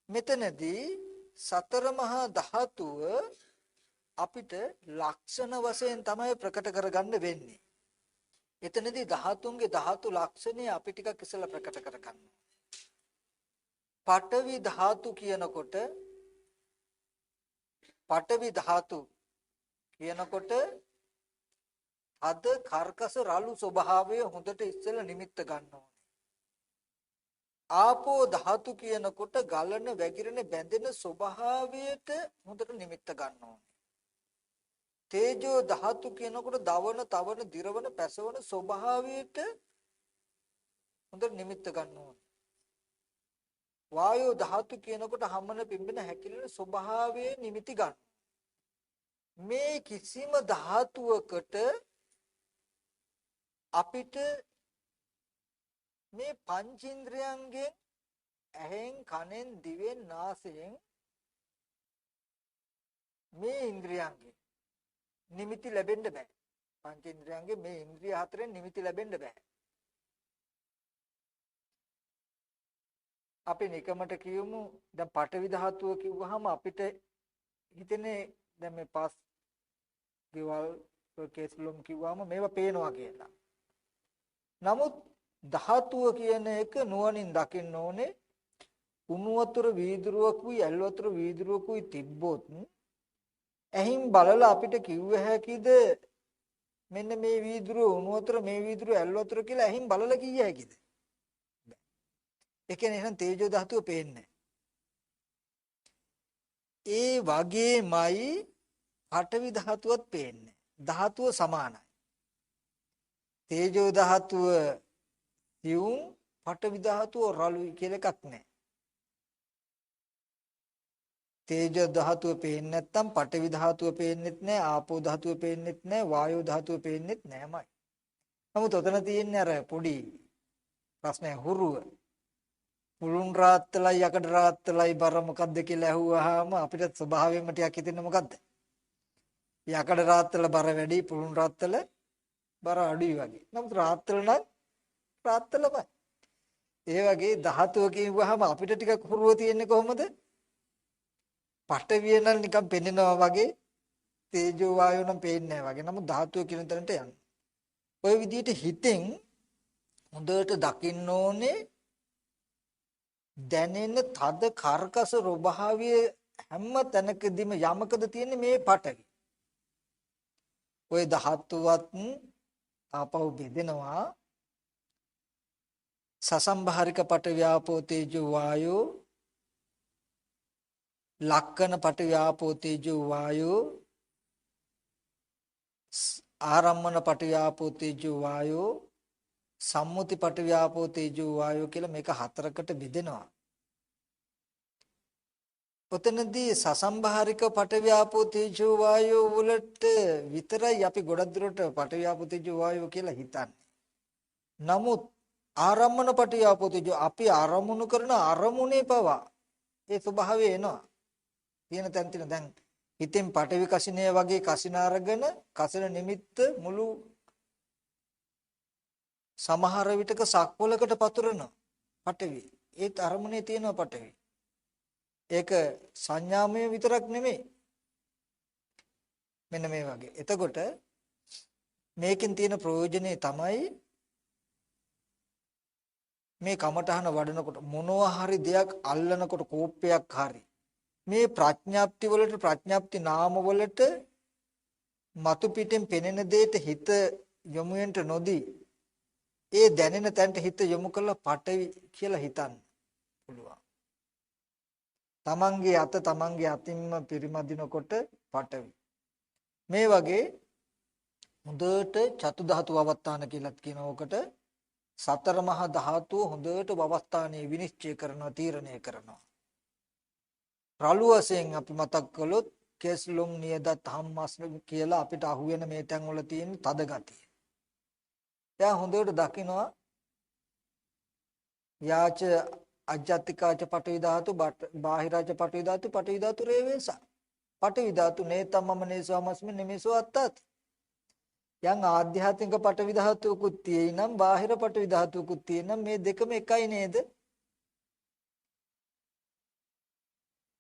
මෙතනදී සතර මහා ධාතුව අපිට ලක්ෂණ වශයෙන් තමයි ප්‍රකට කරගන්න වෙන්නේ. එතනදී ධාතුන්ගේ ධාතු ලක්ෂණය අපි ටිකක් ඉස්සෙල්ලා ප්‍රකට කරගන්න. පඨවි ධාතු කියනකොට අද කර්කස රළු ස්වභාවය හොඳට ඉස්සෙල්ලා නිමිත්ත ගන්න ඕනේ. ආපෝ ධාතු කියනකොට ගලන වැగిරෙන බැඳෙන ස්වභාවයට හොඳට නිමිත්ත ගන්න ඕනේ. තේජෝ ධාතු කියනකොට දවන, තවන, දිරවන, පැසවන ස්වභාවයට හොඳට නිමිත්ත ගන්න ඕනේ. වායෝ ධාතු කියනකොට හමන, පිම්බෙන, හැකිලෙන ස්වභාවයේ නිමිති ගන්න. මේ කිසිම ධාතුවකට අපිට මේ පංචේන්ද්‍රයන්ගෙන් ඇහෙන්, කනෙන්, දිවෙන්, නාසයෙන් මේ ඉන්ද්‍රියයන්ගෙන් නිමිති ලැබෙන්න බෑ. පංචේන්ද්‍රයන්ගේ මේ ඉන්ද්‍රිය හතරෙන් නිමිති ලැබෙන්න බෑ. අපි නිකමට කියමු දැන් පඨවි ධාතුව කිව්වහම අපිට හිතෙන්නේ දැන් මේ පස් ගෙවල් කේස්ලොම් කිව්වම මේවා පේනවා කියලා. නමුත් ධාතුව කියන එක නුවණින් දකින්න ඕනේ. උණු වතුර වීදුරුවකුයි ඇල් වතුර වීදුරුවකුයි තිබ්බොත් ඇහින් බලලා අපිට කිව්ව හැකිද මෙන්න මේ වීදුරුව උණු වතුර මේ වීදුරුව ඇල් වතුර කියලා ඇහින් බලලා කිය හැකිද? ඒ කියන්නේ එහෙනම් තේජෝ ධාතුව පේන්නේ. ඒ වගේමයි පඨවි ධාතුවත් පේන්නේ. ධාතුව සමානයි. තේජෝ ධාතුව සියුම්, පඨවි ධාතුව රළුයි කියලා එකක් නැහැ. තේජෝ ධාතුව පේන්නේ නැත්නම් පඨවි ධාතුව පේන්නෙත් නැහැ, ආපෝ ධාතුව පේන්නෙත් නැහැ, වායෝ ධාතුව පේන්නෙත් නැහැමයි. නමුත් ඔතන තියෙන්නේ අර පොඩි ප්‍රශ්නයක් හුරුව. මුළුන් රාත්තලයි යකඩ රාත්තලයි බර මොකද්ද කියලා ඇහුවාම අපිට ස්වභාවයෙන්ම ටිකක් හිතෙන්නේ මොකද්ද? යකඩ රාත්තල බර වැඩි, මුළුන් රාත්තල බර අඩුයි වගේ. නමුත් රාත්තල නම් රාත්තලමයි. ඒ වගේ ධාතුව කියවහම අපිට ටිකක් හුරුව තියෙන්නේ කොහොමද? පඨවිය නම් නිකන් පෙනෙනවා වගේ, තේජෝ වායෝ නම් පේන්නේ නැහැ වගේ. නමුත් ධාතුව කියන තැනට යන්නේ. ওই විදිහට හිතෙන් හොඳට දකින්න ඕනේ දැනෙන තද කර්කස ස්වභාවය හැම තැනකදීම යමකද තියෙන්නේ මේ පඨවි. ওই ධාතුවත් ආපහු බෙදෙනවා. සසම්භාරික පඨවි ආපෝ තේජෝ වායෝ, ලක්කන පඨවි ආපෝ තේජෝ වායෝ, ආරම්මන පඨවි ආපෝ තේජෝ වායෝ, සම්මුති පඨවි ආපෝ තේජෝ වායෝ කියලා මේක හතරකට බෙදෙනවා. ඔතනදී සසම්භාරික පඨවි ආපෝ තේජෝ වායෝ වලට විතරයි අපි ගොඩක් දුරට පඨවි ආපෝ තේජෝ වායෝ කියලා හිතන්නේ. නමුත් ආරම්මන පඨවි ආපෝ තේජෝ අපි ආරමුණු කරන අරමුණේ පවා ඒ ස්වභාවය එනවා. තියෙන තැන් තියෙන දැන් හිතෙන් පඨවි කසිනේ වගේ කසින අරගෙන කසින නිමිත්ත මුළු සමහර විටක සක්වලකට පතුරන පඨවි. ඒත් අරමුණේ තියෙනවා පඨවි. ඒක සංඥාමය විතරක් නෙමෙයි. මෙන්න මේ වගේ. එතකොට මේකෙන් තියෙන ප්‍රයෝජනේ තමයි මේ කමඨහන වඩනකොට මොනවා හරි දෙයක් අල්ලනකොට කෝපයක් හරි මේ ප්‍රඥාප්ති වලට ප්‍රඥාප්ති නාම වලට මතු පිටින් පෙනෙන දෙයට හිත යොමු වෙන්න නොදී ඒ දැනෙන තැනට හිත යොමු කළා පටවි කියලා හිතන්න පුළුවන්. තමන්ගේ අත තමන්ගේ අතින්ම පිරිමදිනකොට පටවි. මේ වගේ හොඳට චතු ධාතු අවස්ථාන කියලාත් කියන ඕකට සතර මහා ධාතු හොඳට අවස්ථානයේ විනිශ්චය කරනවා, තීරණය කරනවා. රළු වශයෙන් අපි මතක් කළොත් කෙස්ලොම් නියදත් හම්මස් කියලා අපිට අහුවෙන මේ තැන් වල තියෙන තද ගතිය. එයා හොඳට දකිනවා යාච අජ්ජත්තිකාච පඨවි ධාතු බාහිරාච පඨවි ධාතු රේවේස පඨවි ධාතු නේතම්මම නේසවමස්මි නිමිසෝ අත්තත් යම් ආධ්‍යාත්මික පඨවි ධාතුකුත් තියෙනම් බාහිර පඨවි ධාතුකුත් තියෙනම් මේ දෙකම එකයි නේද?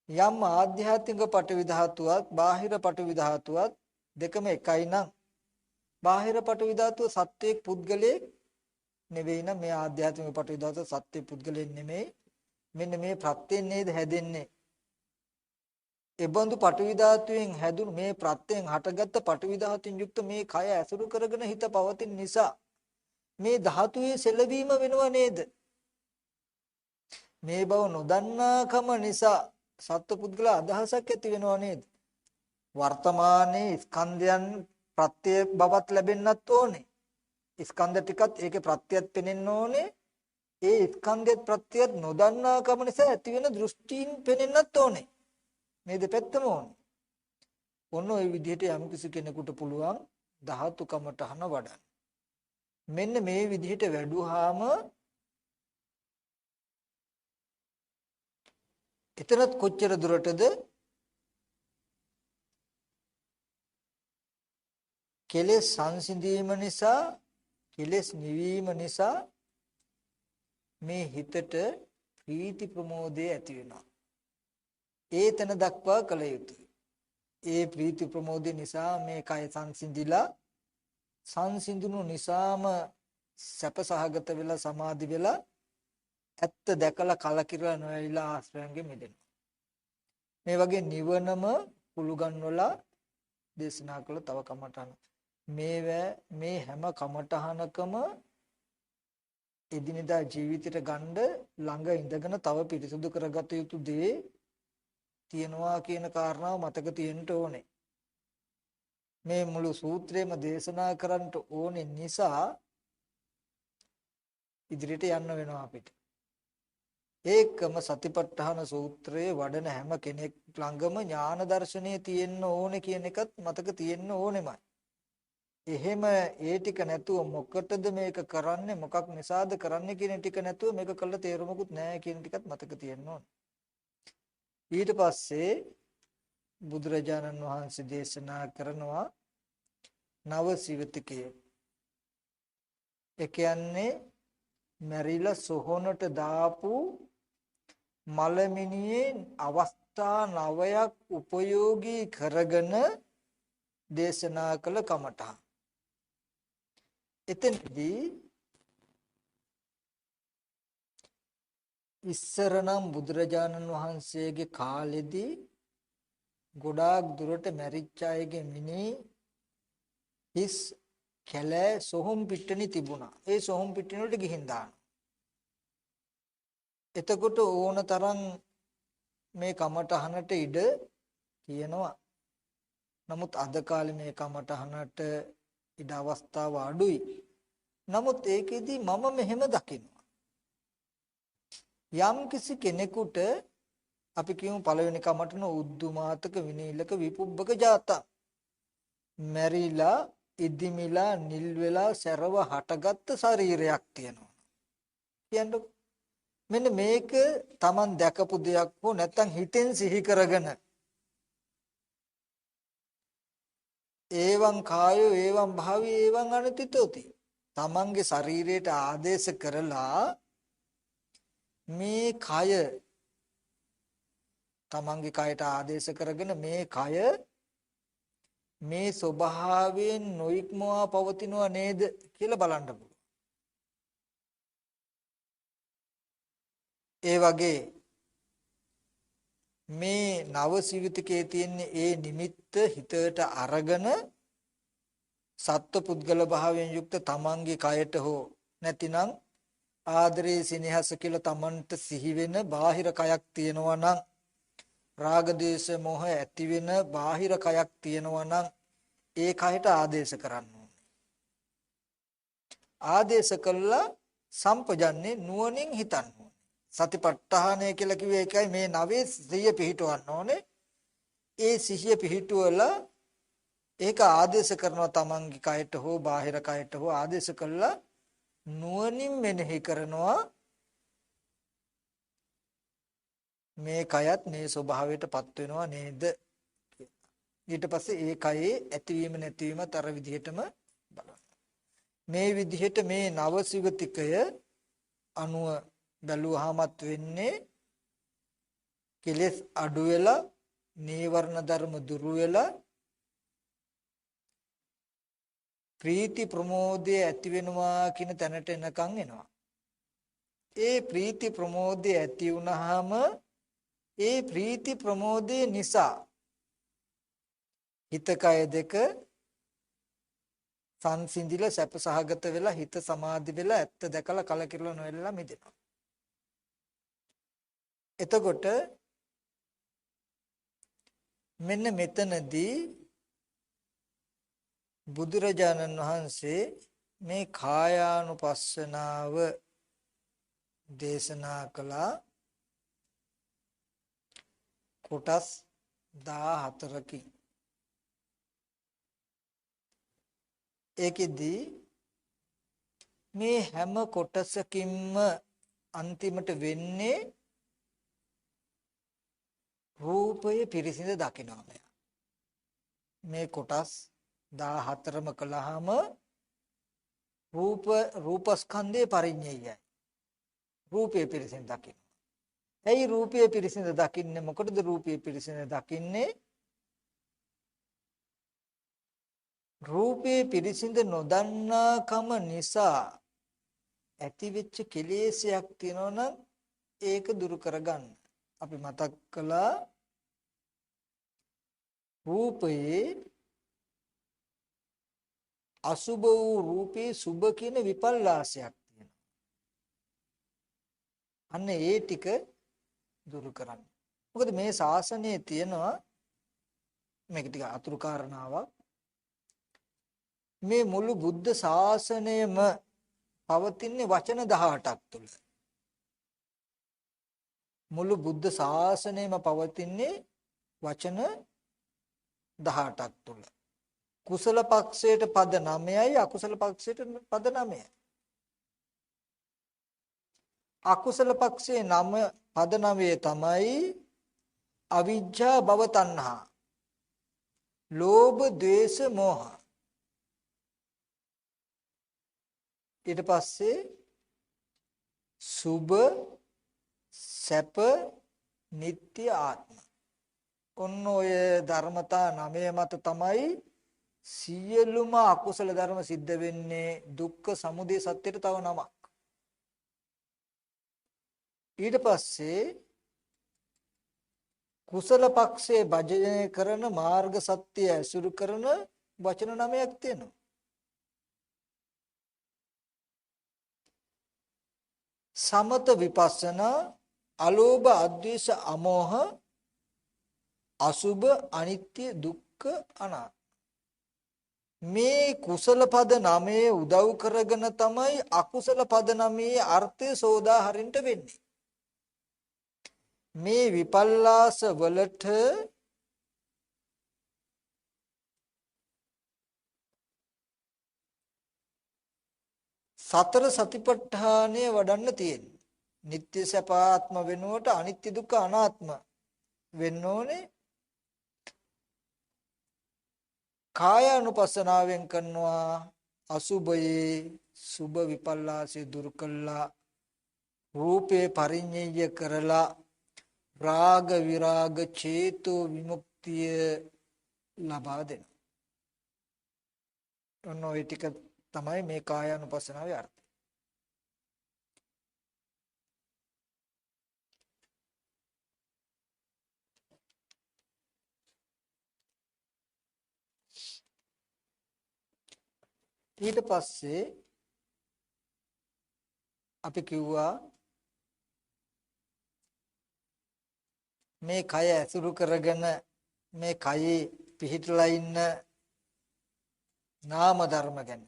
යම් ආධ්‍යාත්මික පටවි ධාතුවත් බාහිර පටවි ධාතුවත් දෙකම එකයි නම් බාහිර පටවි ධාතුව සත්වයේ පුද්ගලයේ නෙවෙයි නම් මේ ආධ්‍යාත්මික පටවි ධාතුව සත්වයේ පුද්ගලයේ නෙමෙයි. මෙන්න මේ ප්‍රත්‍යයෙන් නේද හැදෙන්නේ. එබඳු පටවි ධාතුවෙන් හැදුණු මේ ප්‍රත්‍යයෙන් හටගත්ත පටවි ධාතුන් යුක්ත මේ කය ඇසුරු කරගෙන හිත පවතින නිසා මේ ධාතුවේ සෙලවීම වෙනව නේද? මේ බව නොදන්නාකම නිසා සත්පුද්ගල අදහසක් ඇති වෙනව නේද? වර්තමානයේ ස්කන්ධයන් ප්‍රත්‍ය බවත් ලැබෙන්නත් ඕනේ. ස්කන්ධ ටිකත් ඒකේ ප්‍රත්‍යයත් පෙනෙන්න ඕනේ. ඒ ස්කන්ධයත් ප්‍රත්‍යයත් නොදන්නාකම නිසා ඇති වෙන දෘෂ්ටීන් පෙනෙන්නත් ඕනේ. මේ දෙපැත්තම ඕනේ. ඔන්න ඔය විදිහට යම් කිසි කෙනෙකුට පුළුවන් ධාතු කමඨහන වඩන්න. මෙන්න මේ විදිහට වැඩුවාම එතනත් කොච්චර දුරටද කෙලෙස් සංසිඳීම නිසා කෙලෙස් නිවීම නිසා මේ හිතට ප්‍රීති ප්‍රමෝදය ඇති වෙනවා. ඒතන දක්වා කළ යුතුයි. ඒ ප්‍රීති ප්‍රමෝදය නිසා මේ කය සංසිඳිලා සංසිඳුණු නිසාම සැපසහගත වෙලා සමාධි වෙලා ඇත්ත දැකලා කලකිරලා නොඇලිලා ආශ්‍රයන්ගෙන් මිදෙනවා. මේ වගේ නිවනම කුළුගන්වලා දේශනා කළ තව කමඨහන. මේ හැම කමඨහනකම එදිනෙදා ජීවිතයට ගන්න ළඟ ඉඳගෙන තව පිරිසුදු කරගත යුතු දේ තියනවා කියන කාරණාව මතක තියෙන්න ඕනේ. මේ මුළු සූත්‍රයම දේශනා කරන්නට ඕනේ නිසා ඉදිරියට යන්න වෙනවා අපිට. ඒකම සතිපට්ඨාන සූත්‍රයේ වඩන හැම කෙනෙක් ළඟම ඥාන දර්ශනය තියෙන්න ඕනේ කියන එකත් මතක තියෙන්න ඕනෙමයි. එහෙම ඒ ටික නැතුව මොකටද මේක කරන්නේ මොකක් නිසාද කරන්නේ කියන ටික නැතුව මේක කළා තේරුමකුත් නැහැ කියන ටිකත් මතක තියෙන්න ඕනේ. ඊට පස්සේ බුදුරජාණන් වහන්සේ දේශනා කරනවා නව සිවතිකය. ඒ කියන්නේ මැරිලා සොහොනට දාපු මලමිනියේ අවස්ථා 9ක් උපයෝගී කරගෙන දේශනා කළ කමඨහන්. එතෙන්දී ඉස්සරනම් බුදුරජාණන් වහන්සේගේ කාලෙදී ගොඩාක් දුරට මැරිච්ච අයගේ මිනී හිස් කැලෑ සොහොන් පිට්ටනි තිබුණා. ඒ සොහොන් පිට්ටනි වලට ගිහින් දානවා. එතකොට ඕන තරම් මේ කමඨහනට ඉඩ තියෙනවා. නමුත් අද කාලේ මේ කමඨහනට ඉඩ අවස්ථාව අඩුයි. නමුත් ඒකෙදි මම මෙහෙම දකිනවා. යම් කිසි කෙනෙකුට අපි කියමු පළවෙනි කමඨන උද්දුමාතක විනීලක විපුබ්බක ජාතං මැරිලා ඉදිමිලා නිල් වෙලා සැරව හටගත්ත ශරීරයක් තියෙනවා. කියන්නේ මෙන්න මේක Taman දැකපු දෙයක් හෝ නැත්නම් හිතෙන් සිහි කරගෙන ඒවං කායෝ ඒවං භාවී ඒවං අනතිතෝති. Tamanගේ ශරීරයට ආදේශ කරලා මේ කය තමන්ගේ කයට ආදේශ කරගෙන මේ කය මේ ස්වභාවයෙන් නොඉක්මවා පවතිනව නේද කියලා බලන්න පුළුවන්. ඒ වගේ මේ නව සිවිතකයේ තියෙන ඒ නිමිත්ත හිතට අරගෙන සත්ව පුද්ගල භාවයෙන් යුක්ත තමන්ගේ කයට හෝ නැතිනම් ආදරේ සිනහස කියලා තමන්ට සිහි වෙන බාහිර කයක් තියෙනවා නම් රාග දේශ මොහ ඇති වෙන බාහිර කයක් තියෙනවා නම් ඒ කයට ආදේශ කරන්න ඕනේ. ආදේශ කළා සම්පජන්නේ නුවණින් හිතන්න ඕනේ. සතිපට්ඨානය කියලා කිව්වේ ඒකයි මේ නවේ සිහිය පිහිටවන්න ඕනේ. ඒ සිහිය පිහිටුවලා ඒක ආදේශ කරනවා තමන්ගේ කයට හෝ බාහිර කයට හෝ ආදේශ කළා නුවණින් මෙනෙහි කරනවා මේ කයත් මේ ස්වභාවයටපත් වෙනවා නේද. ඊට පස්සේ ඒ කයේ ඇතිවීම නැතිවීම තර විදිහටම බලන්න. මේ විදිහට මේ නවසිවතිකය අනුව බැලුවාමත් වෙන්නේ කෙලෙස් අඩු වෙලා නීවරණ ධර්ම දුරු වෙලා ප්‍රීති ප්‍රමෝදය ඇති වෙනවා කියන තැනට එනකන් එනවා. ඒ ප්‍රීති ප්‍රමෝදය ඇති වුනහම ඒ ප්‍රීති ප්‍රමෝදය නිසා හිත කය දෙක සංසිඳිලා සැප සහගත වෙලා හිත සමාධි වෙලා ඇත්ත දැකලා කලකිරලා නොවෙලා මිදෙනවා. එතකොට මෙන්න මෙතනදී බුදුරජාණන් වහන්සේ මේ කායානුපස්සනාව දේශනා කළා කොටස් 14කින්. ඒකෙදී මේ හැම කොටසකින්ම අන්තිමට වෙන්නේ රූපය පිරිසිඳ දකිනවා. මේ කොටස් 14ම කළාම රූපස්කන්ධේ පරිඤ්ඤයයි. රූපය පිරිසිඳ දකින්න. ඇයි රූපය පිරිසිඳ දකින්නේ? මොකටද රූපය පිරිසිඳ දකින්නේ? රූපේ පිරිසිඳ නොදන්නාකම නිසා ඇතිවෙච්ච කෙලෙසයක් තියෙනවනම් ඒක දුරු කරගන්න. අපි මතක් කළා රූපයේ අසුභ වූ රූපේ සුභ කියන විපල්ලාසයක් තියෙනවා. අන්න ඒ ටික දුරු කරන්න. මොකද මේ ශාසනයේ තියෙනවා මේක ටික අතුරු කාරණාවක්. මේ මුළු බුද්ධ ශාසනයම පවතින්නේ වචන 18ක් තුල. මුළු බුද්ධ ශාසනයම පවතින්නේ වචන 18ක් තුල. කුසල පක්ෂයට පද 9යි අකුසල පක්ෂයට පද 9යි. අකුසල පක්ෂයේ පද 9 තමයි අවිජ්ජා භව තණ්හා. ලෝභ, ද්වේෂ, මෝහ. ඊට පස්සේ සුභ, සැප, නিত্য ආත්ම. ඔන්න ඔය ධර්මතා 9 මත තමයි සියලුම අකුසල ධර්ම සිද්ධ වෙන්නේ. දුක්ඛ සමුදය සත්‍යයට තව නමක්. ඊට පස්සේ කුසල පක්ෂයේ භජනය කරන මාර්ග සත්‍ය ඇසුරු කරන වචන 9ක් තියෙනවා. සමත විපස්සනා, අලෝභ, අද්වේෂ, අමෝහ, අසුභ, අනිත්‍ය, දුක්ඛ, අනාත්ම. මේ කුසල පද 9 උදව් කරගෙන තමයි අකුසල පද 9 අර්ථය සෝදා හරින්න වෙන්නේ. මේ විපල්ලාස වලට සතර සතිපට්ඨානය වඩන්න තියෙන්නේ. නিত্য සපාත්ම වෙනුවට අනිත්‍ය දුක්ඛ අනාත්ම වෙන්න ඕනේ. කායානුපස්සනාවෙන් කරනවා අසුභයේ සුභ විපල්ලාසය දුරු කළා. රූපේ පරිඤ්ඤය කරලා රාග විරාග චේතෝ විමුක්තිය ලබා දෙනවා. ඔන්න ඔය ටික තමයි මේ කායානුපස්සනාවේ අර්ථය. ඊට පස්සේ අපි කිව්වා මේ කය ඇසුරු කරගෙන මේ කයේ පිහිටලා ඉන්න නාම ධර්ම ගැන.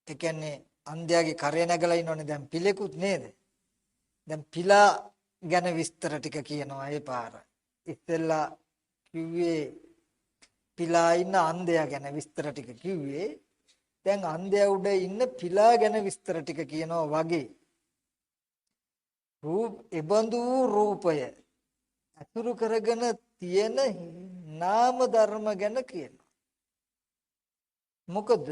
ඒ කියන්නේ අන්ධයාගේ කරේ නැගලා ඉන්නෝනේ දැන් පිලෙකුත් නේද? දැන් පිලා ගැන විස්තර ටික කියනවා ඒ පාර. ඉස්සෙල්ලා කිව්වේ පිලා ඉන්න අන්ධයා ගැන විස්තර ටික කිව්වේ. දැන් අන්ධයා උඩ ඉන්න පිලා ගැන විස්තර ටික කියනවා වගේ. එබඳු රූපය අතුරු කරගෙන තියෙන නාම ධර්ම ගැන කියනවා. මොකද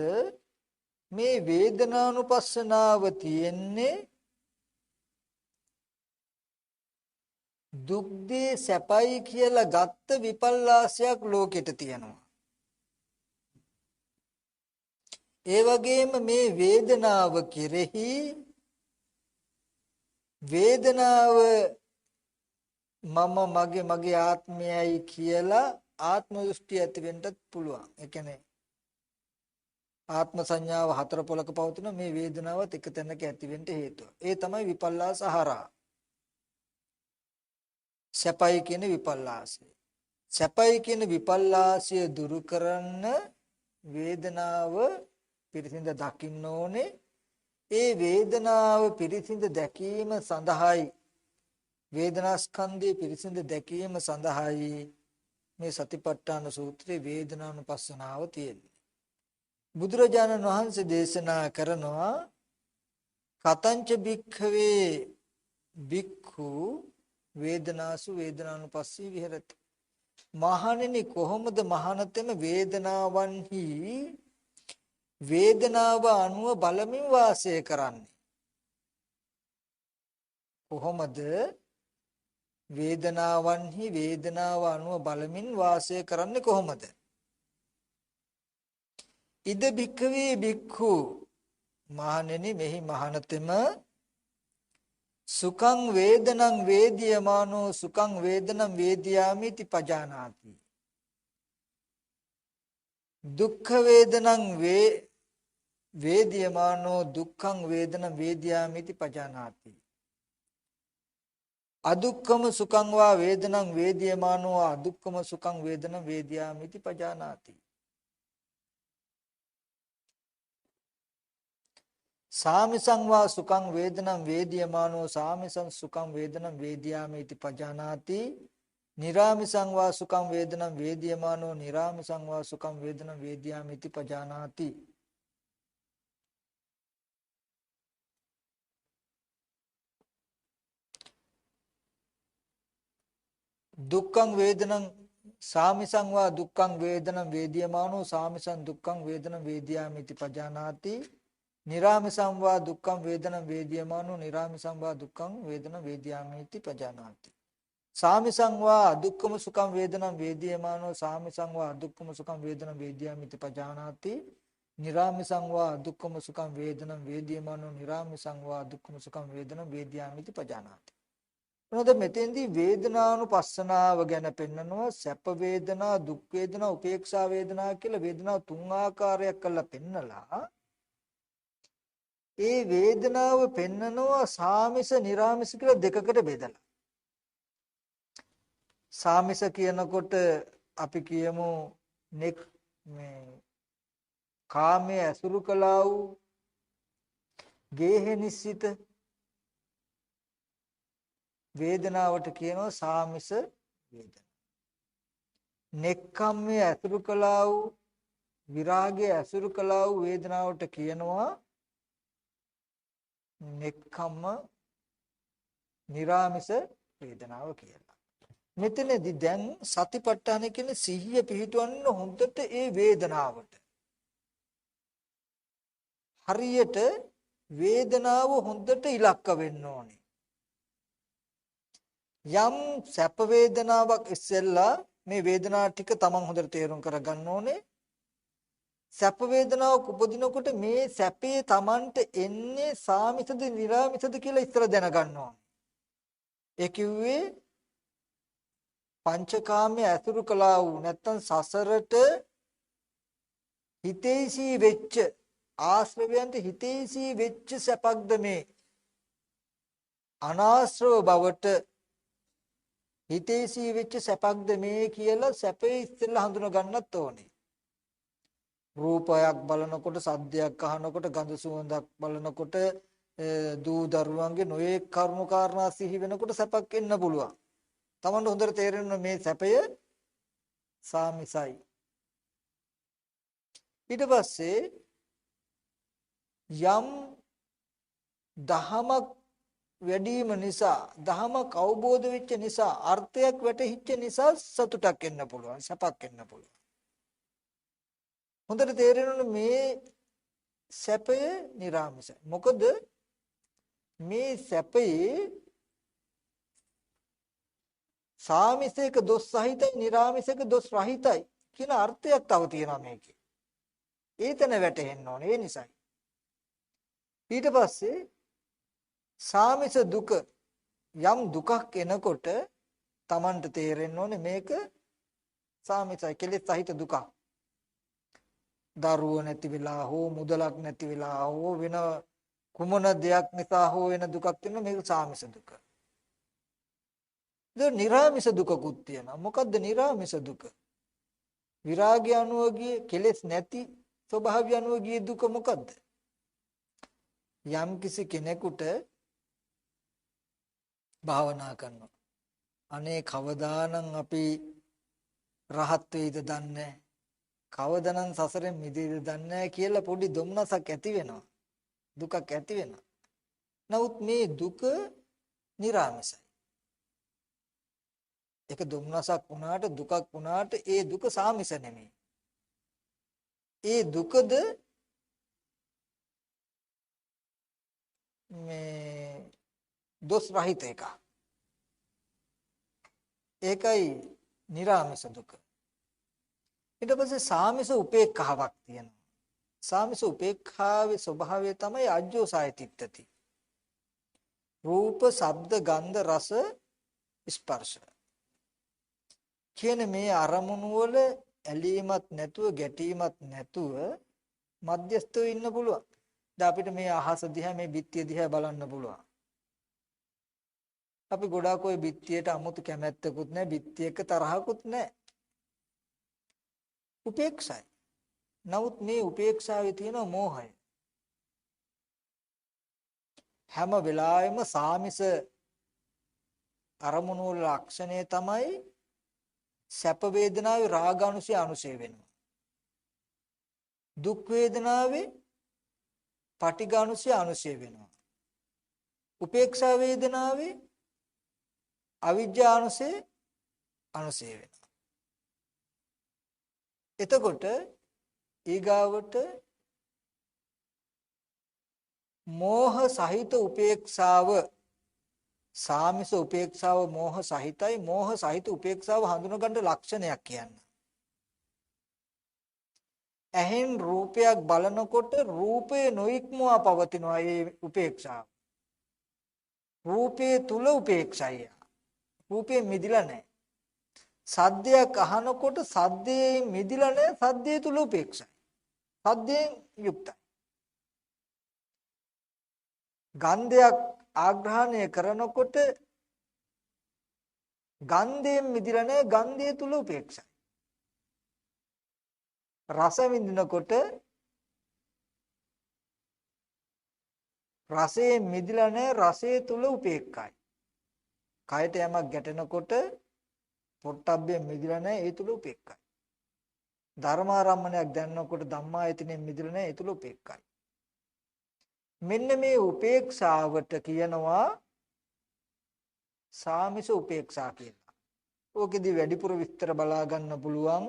මේ වේදනානුපස්සනාව තියෙන්නේ දුක්දී සැපයි කියලා ගත්ත විපල්ලාසයක් ලෝකෙට තියෙනවා. ඒ වගේම මේ වේදනාව කෙරෙහි වේදනාව මම මගේ ආත්මයයි කියලා ආත්ම දෘෂ්ටි ඇති වෙන්නත් පුළුවන්. ඒ කියන්නේ ආත්ම සංඥාව හතර පොලක පවතින මේ වේදනාවත් එක තැනක ඇති වෙන්න හේතුව. ඒ තමයි විපල්ලාස හරහා. සැපයි කියන විපල්ලාසය. සැපයි කියන විපල්ලාසය දුරු කරන්න වේදනාව පිරිසිඳ දකින්න ඕනේ. ඒ වේදනාව පිරිසිඳ දැකීම සඳහායි වේදනා ස්කන්ධයේ පිරිසිඳ දැකීම සඳහායි මේ සතිපට්ඨාන සූත්‍රයේ වේදනානුපස්සනාව තියෙන්නේ. බුදුරජාණන් වහන්සේ දේශනා කරනවා කතංච භික්ඛවේ භික්ඛු වේදනාසු වේදනානුපස්සී විහෙරති. මහණෙනි කොහොමද මහානතෙම වේදනාවන්හි වේදනාව අනුව බලමින් වාසය කරන්නේ? කොහොමද වේදනාවන්හි වේදනාව අනුව බලමින් වාසය කරන්නේ කොහොමද? ඉද භික්ඛවේ භික්ඛු මහණෙනි මෙහි මහානතෙම සුඛං වේදනං වේදියමානෝ සුඛං වේදනං වේදියාමිති පජානාති. දුක්ඛ වේදනං වේදියමානෝ දුක්ඛං වේදනං වේදියාමිති පජානාති. අදුක්ඛම සුඛං වා වේදනං වේදියමානෝ අදුක්ඛම සුඛං වේදනං වේදියාමිති පජානාති. සාමිසං වා සුඛං වේදනං වේදියමානෝ සාමිසං සුඛං වේදනං වේදියාමිති පජානාති. නිරාමිසං වා සුඛං වේදනං වේදියමානෝ නිරාමිසං වා සුඛං වේදනං වේදියාමිති පජානාති. දුක්ඛං වේදනං සාමිසං වා දුක්ඛං වේදනං වේදියමානෝ සාමිසං දුක්ඛං වේදනං වේදියාමිති පජානාති. නිරාමිසං වා දුක්ඛං වේදනං වේදියමානෝ නිරාමිසං වා දුක්ඛං වේදනං වේදියාමිති පජානාති. සාමිසං වා අදුක්ඛම සුඛං වේදනං වේදියමානෝ සාමිසං වා අදුක්ඛම සුඛං වේදනං වේදියාමිති පජානාති. නිරාමිසං වා අදුක්ඛම සුඛං වේදනං වේදියමානෝ නිරාමිසං වා අදුක්ඛම සුඛං වේදනං වේදියාමිති පජානාති. මොනවද මෙතෙන්දී වේදනානුපස්සනාව ගැන පෙන්නනවා. සැප වේදනා, දුක් වේදනා, උපේක්ෂා වේදනා කියලා වේදනා තුන් ආකාරයක් කරලා පෙන්නලා ඒ වේදනාව පෙන්නනවා සාමිස නිරාමිස කියලා දෙකකට බෙදලා. සාමිස කියනකොට අපි කියමු මේ කාමයේ අසුරු කළා වූ ගේහ නිස්සිත වේදනාවට කියනවා සාමිස වේදනා. නෙක්ඛම්මයේ අසුරු කළා වූ විරාගයේ අසුරු කළා වූ වේදනාවට කියනවා නෙක්ඛම්ම නිරාමිස වේදනාව කියලා. මෙතනදී දැන් සතිපට්ඨාන කියන්නේ සිහිය පිහිටවන්න හොඳට ඒ වේදනාවට. හරියට වේදනාව හොඳට ඉලක්ක වෙන්න ඕනේ. යම් සැප වේදනාවක් ඉස්සෙල්ලා මේ වේදනාව ටික තමන් හොඳට තේරුම් කරගන්න ඕනේ. සැප වේදනාවක් උපදිනකොට මේ සැපේ තමන්ට එන්නේ සාමිසද නිරාමිසද කියලා ඉස්සර දැනගන්න ඕනේ. ඒ කිව්වේ පංචකාමයේ අසුරු කළා වූ නැත්තම් සසරට හිතේසී වෙච්ච ආශ්‍රවයන්ට හිතේසී වෙච්ච සැපක්ද මේ අනාශ්‍රව බවට හිතේසී වෙච්ච සැපක්ද මේ කියලා සැපේ ඉස්සෙල්ලා හඳුනා ගන්නත් ඕනේ. රූපයක් බලනකොට, සද්දයක් අහනකොට, ගඳ සුවඳක් බලනකොට, දූ දරුවන්ගේ නොයේ කරුණු කාරණා සිහි වෙනකොට සැපක් එන්න පුළුවන්. තමන්ට හොඳට තේරෙන්න මේ සැපය සාමිසයි. ඊට පස්සේ යම් දහමක් වැඩිම නිසා, දහමක් අවබෝධ වෙච්ච නිසා, අර්ථයක් වැටහිච්ච නිසා සතුටක් එන්න පුළුවන්, සැපක් එන්න පුළුවන්. හොඳට තේරෙන්න මේ සැපය නිරාමිසයි. මොකද මේ සැපයේ සාමිසයක දොස් සහිතයි, නිර්ාමිසයක දොස් රහිතයි කියන අර්ථයක් තව තියෙනවා මේකේ. ඒතන වැටෙන්න ඕනේ. ඒ නිසායි. ඊට පස්සේ සාමිස දුක යම් දුකක් එනකොට Tamanට තේරෙන්න ඕනේ මේක සාමිසයි, කෙලෙස් සහිත දුකක්. දරුවෝ නැති වෙලා හෝ මුදලක් නැති වෙලා හෝ වෙන කුමන දෙයක් නිසා හෝ වෙන දුකක් තියෙනවා, මේක සාමිස දුක. ද නිරාමිස දුකකුත් තියෙනවා. මොකද්ද නිරාමිස දුක? විරාගය අනුව ගිය කෙලෙස් නැති ස්වභාවය අනුව ගිය දුක මොකද්ද? යම් කිසි කෙනෙකුට භාවනා කරනවා. අනේ කවදානම් අපි රහත් වෙයිද දන්නේ, කවදානම් සසරෙන් මිදෙයිද දන්නේ කියලා පොඩි දුම්නසක් ඇති වෙනවා. දුකක් ඇති වෙනවා. නමුත් මේ දුක නිරාමිසයි. ඒක දුම්නසක් වුණාට දුකක් වුණාට ඒ දුක සාමිස නෙමෙයි. ඒ දුකද මේ දොස් රහිත එක. ඒකයි නිරාමිස දුක. ඊට පස්සේ සාමිස උපේක්ඛාවක් තියෙනවා. සාමිස උපේක්ඛාවේ ස්වභාවය තමයි අජ්ජෝසාය තිට්ඨති. රූප, ශබ්ද, ගන්ධ, රස, ස්පර්ශ කියන මේ අරමුණු වල ඇලීමක් නැතුව, ගැටීමක් නැතුව මධ්‍යස්ථව ඉන්න පුළුවන්. දැන් අපිට මේ අහස දිහා, මේ බිත්තිය දිහා බලන්න පුළුවන්. අපි ගොඩාක් ওই බිත්තියට 아무තු කැමැත්තකුත් නැහැ, බිත්තියක තරහකුත් නැහැ. උපේක්ෂයි. නමුත් මේ උපේක්ෂාවේ තියෙන මෝහය. හැම වෙලාවෙම සාමිස අරමුණු වල ලක්ෂණය තමයි සැප වේදනාවේ රාගානුසය අනුසය වෙනවා. දුක් වේදනාවේ පටිඝානුසය අනුසය වෙනවා. උපේක්ෂා වේදනාවේ අවිජ්ජානුසය අනුසය වෙනවා. එතකොට ඊගාවට මෝහ සහිත උපේක්ෂාව, සාමිස උපේක්ෂාව මෝහ සහිතයි. මෝහ සහිත උපේක්ෂාව හඳුනගන්න ලක්ෂණයක් කියන්නේ. ඇහෙන් රූපයක් බලනකොට රූපේ නොඉක්මවා පවතිනවා ඒ උපේක්ෂාව. රූපේ තුල උපේක්ෂය. රූපේ මිදිලා නැහැ. සද්දයක් අහනකොට සද්දේ මිදිලා නැහැ. සද්දේ තුල උපේක්ෂයි. සද්දෙන් යුක්තයි. ගන්ධයක් ආග්‍රහණය කරනකොට ගන්ධයෙන් මිදිලා නැහැ. ගන්ධය තුල උපේක්ෂයි. රස විඳිනකොට රසයෙන් මිදිලා නැහැ. රසය තුල උපේක්ඛයි. කයට යමක් ගැටෙනකොට පොට්ටබ්බයෙන් මිදිලා නැහැ. ඒ තුල උපේක්ඛයි. ධර්මාරම්මණයක් දැනනකොට ධම්මායතනෙන් මිදිලා නැහැ. ඒ තුල උපේක්ඛයි. මෙන්න මේ උපේක්ෂාවට කියනවා සාමිස උපේක්ෂා කියලා. ඕකෙදි වැඩිපුර විස්තර බලා ගන්න පුළුවන්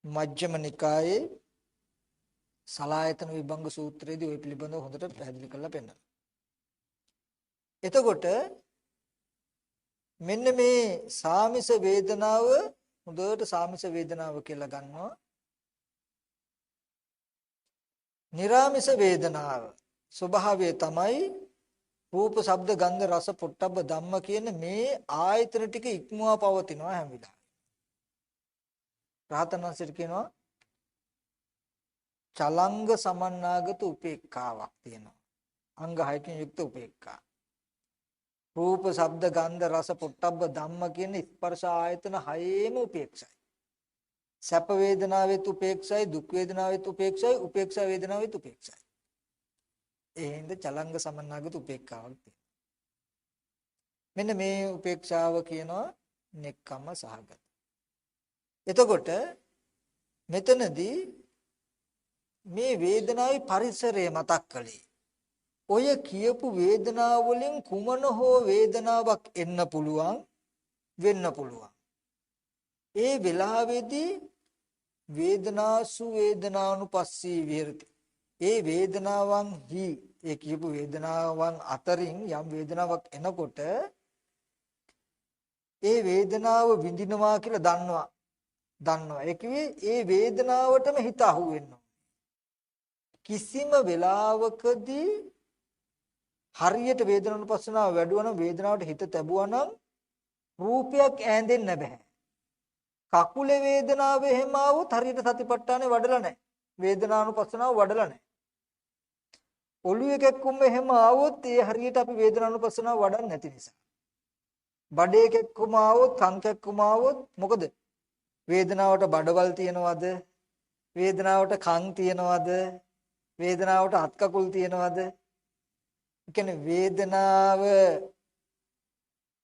මජ්ක්‍ධිම නිකායේ සලායතන විභංග සූත්‍රයේදී ওই පිළිබඳව හොඳට පැහැදිලි කරලා පෙන්නනවා. එතකොට මෙන්න මේ සාමිස වේදනාව හොඳට සාමිස වේදනාව කියලා ගන්නවා. නිරාමිස වේදනාව ස්වභාවය තමයි රූප, ශබ්ද, ගන්ධ, රස, පොට්ටබ්බ ධම්ම කියන මේ ආයතන ටික ඉක්මවා පවතිනවා හැම වෙලාවෙම. රහතන් වහන්සේට කියනවා චලංග සමන්නාගත උපේක්ඛාවක් තියෙනවා. අංග 6කින් යුක්ත උපේක්ඛා. රූප, ශබ්ද, ගන්ධ, රස, පොට්ටබ්බ ධම්ම කියන ස්පර්ශ ආයතන 6ේම උපේක්ෂයි. සැප වේදනාවෙත් උපේක්ෂයි, දුක් වේදනාවෙත් උපේක්ෂයි, උපේක්ෂා වේදනාවෙත් උපේක්ෂයි. ඒ හින්දා චලංග සමන්නාගත උපේක්ඛාවක් තියෙනවා. මෙන්න මේ උපේක්ෂාව කියනවා නෙක්ඛම්ම සහගත. එතකොට මෙතනදී මේ වේදනාවේ පරිසරය මතක් කළේ. ඔය කියපු වේදනාව වලින් කුමන හෝ වේදනාවක් එන්න පුළුවන්, වෙන්න පුළුවන්. ඒ වෙලාවේදී වේදනාසු වේදනානුපස්සී විහෙරති. ඒ වේදනාවන් හි ඒ කියපු වේදනාවන් අතරින් යම් වේදනාවක් එනකොට ඒ වේදනාව විඳිනවා කියලා දන්නවා. ඒ කිව්වේ ඒ වේදනාවටම හිත අහු වෙනවා. කිසිම වෙලාවකදී හරියට වේදනානුපස්සනාව වැඩුවා නම් වේදනාවට හිත තැබුවා නම් රූපයක් ඈඳෙන්න බෑ. කකුලේ වේදනාව එහෙම ආවොත් හරියට සතිපට්ඨානේ වඩලා නැහැ. වේදනානුපස්සනාව වඩලා නැහැ. ඔළුවේ කැක්කුම එහෙම ආවොත් ඒ හරියට අපි වේදනානුපස්සනාව වඩන්නේ නැති නිසා. බඩේ කැක්කුම ආවොත්, කන් කැක්කුම ආවොත් මොකද? වේදනාවට බඩවල් තියනවද? වේදනාවට කන් තියනවද? වේදනාවට අත් කකුල් තියනවද? කියන්නේ වේදනාව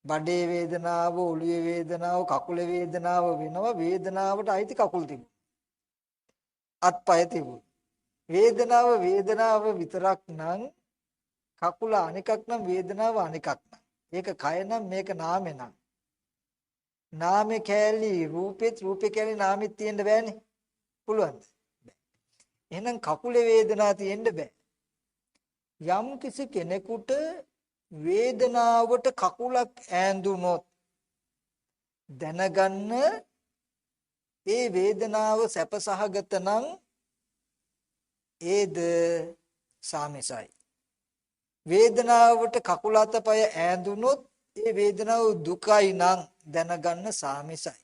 බඩේ වේදනාව, ඔළුවේ වේදනාව, කකුලේ වේදනාව වෙනවා. වේදනාවට අයිති කකුල් තිබුණා. අත්පය තිබුණා. වේදනාව විතරක් නම් කකුල අනිකක් නම් වේදනාව අනිකක් නම්. ඒක කය නම් මේක නාමේ නම්. නාමේ කැලි රූපේ කැලි නාමෙත් තියෙන්න බෑනේ. පුළුවන්ද? බෑ. එහෙනම් කකුලේ වේදනාව තියෙන්න බෑ. යම් කිසි කෙනෙකුට වේදනාවට කකුලක් ඈඳුනොත් දැනගන්න ඒ වේදනාව සැපසහගත නම් ඒද සාමිසයි. වේදනාවට කකුල අතපය ඈඳුනොත් ඒ වේදනාව දුකයි නම් දැනගන්න සාමිසයි.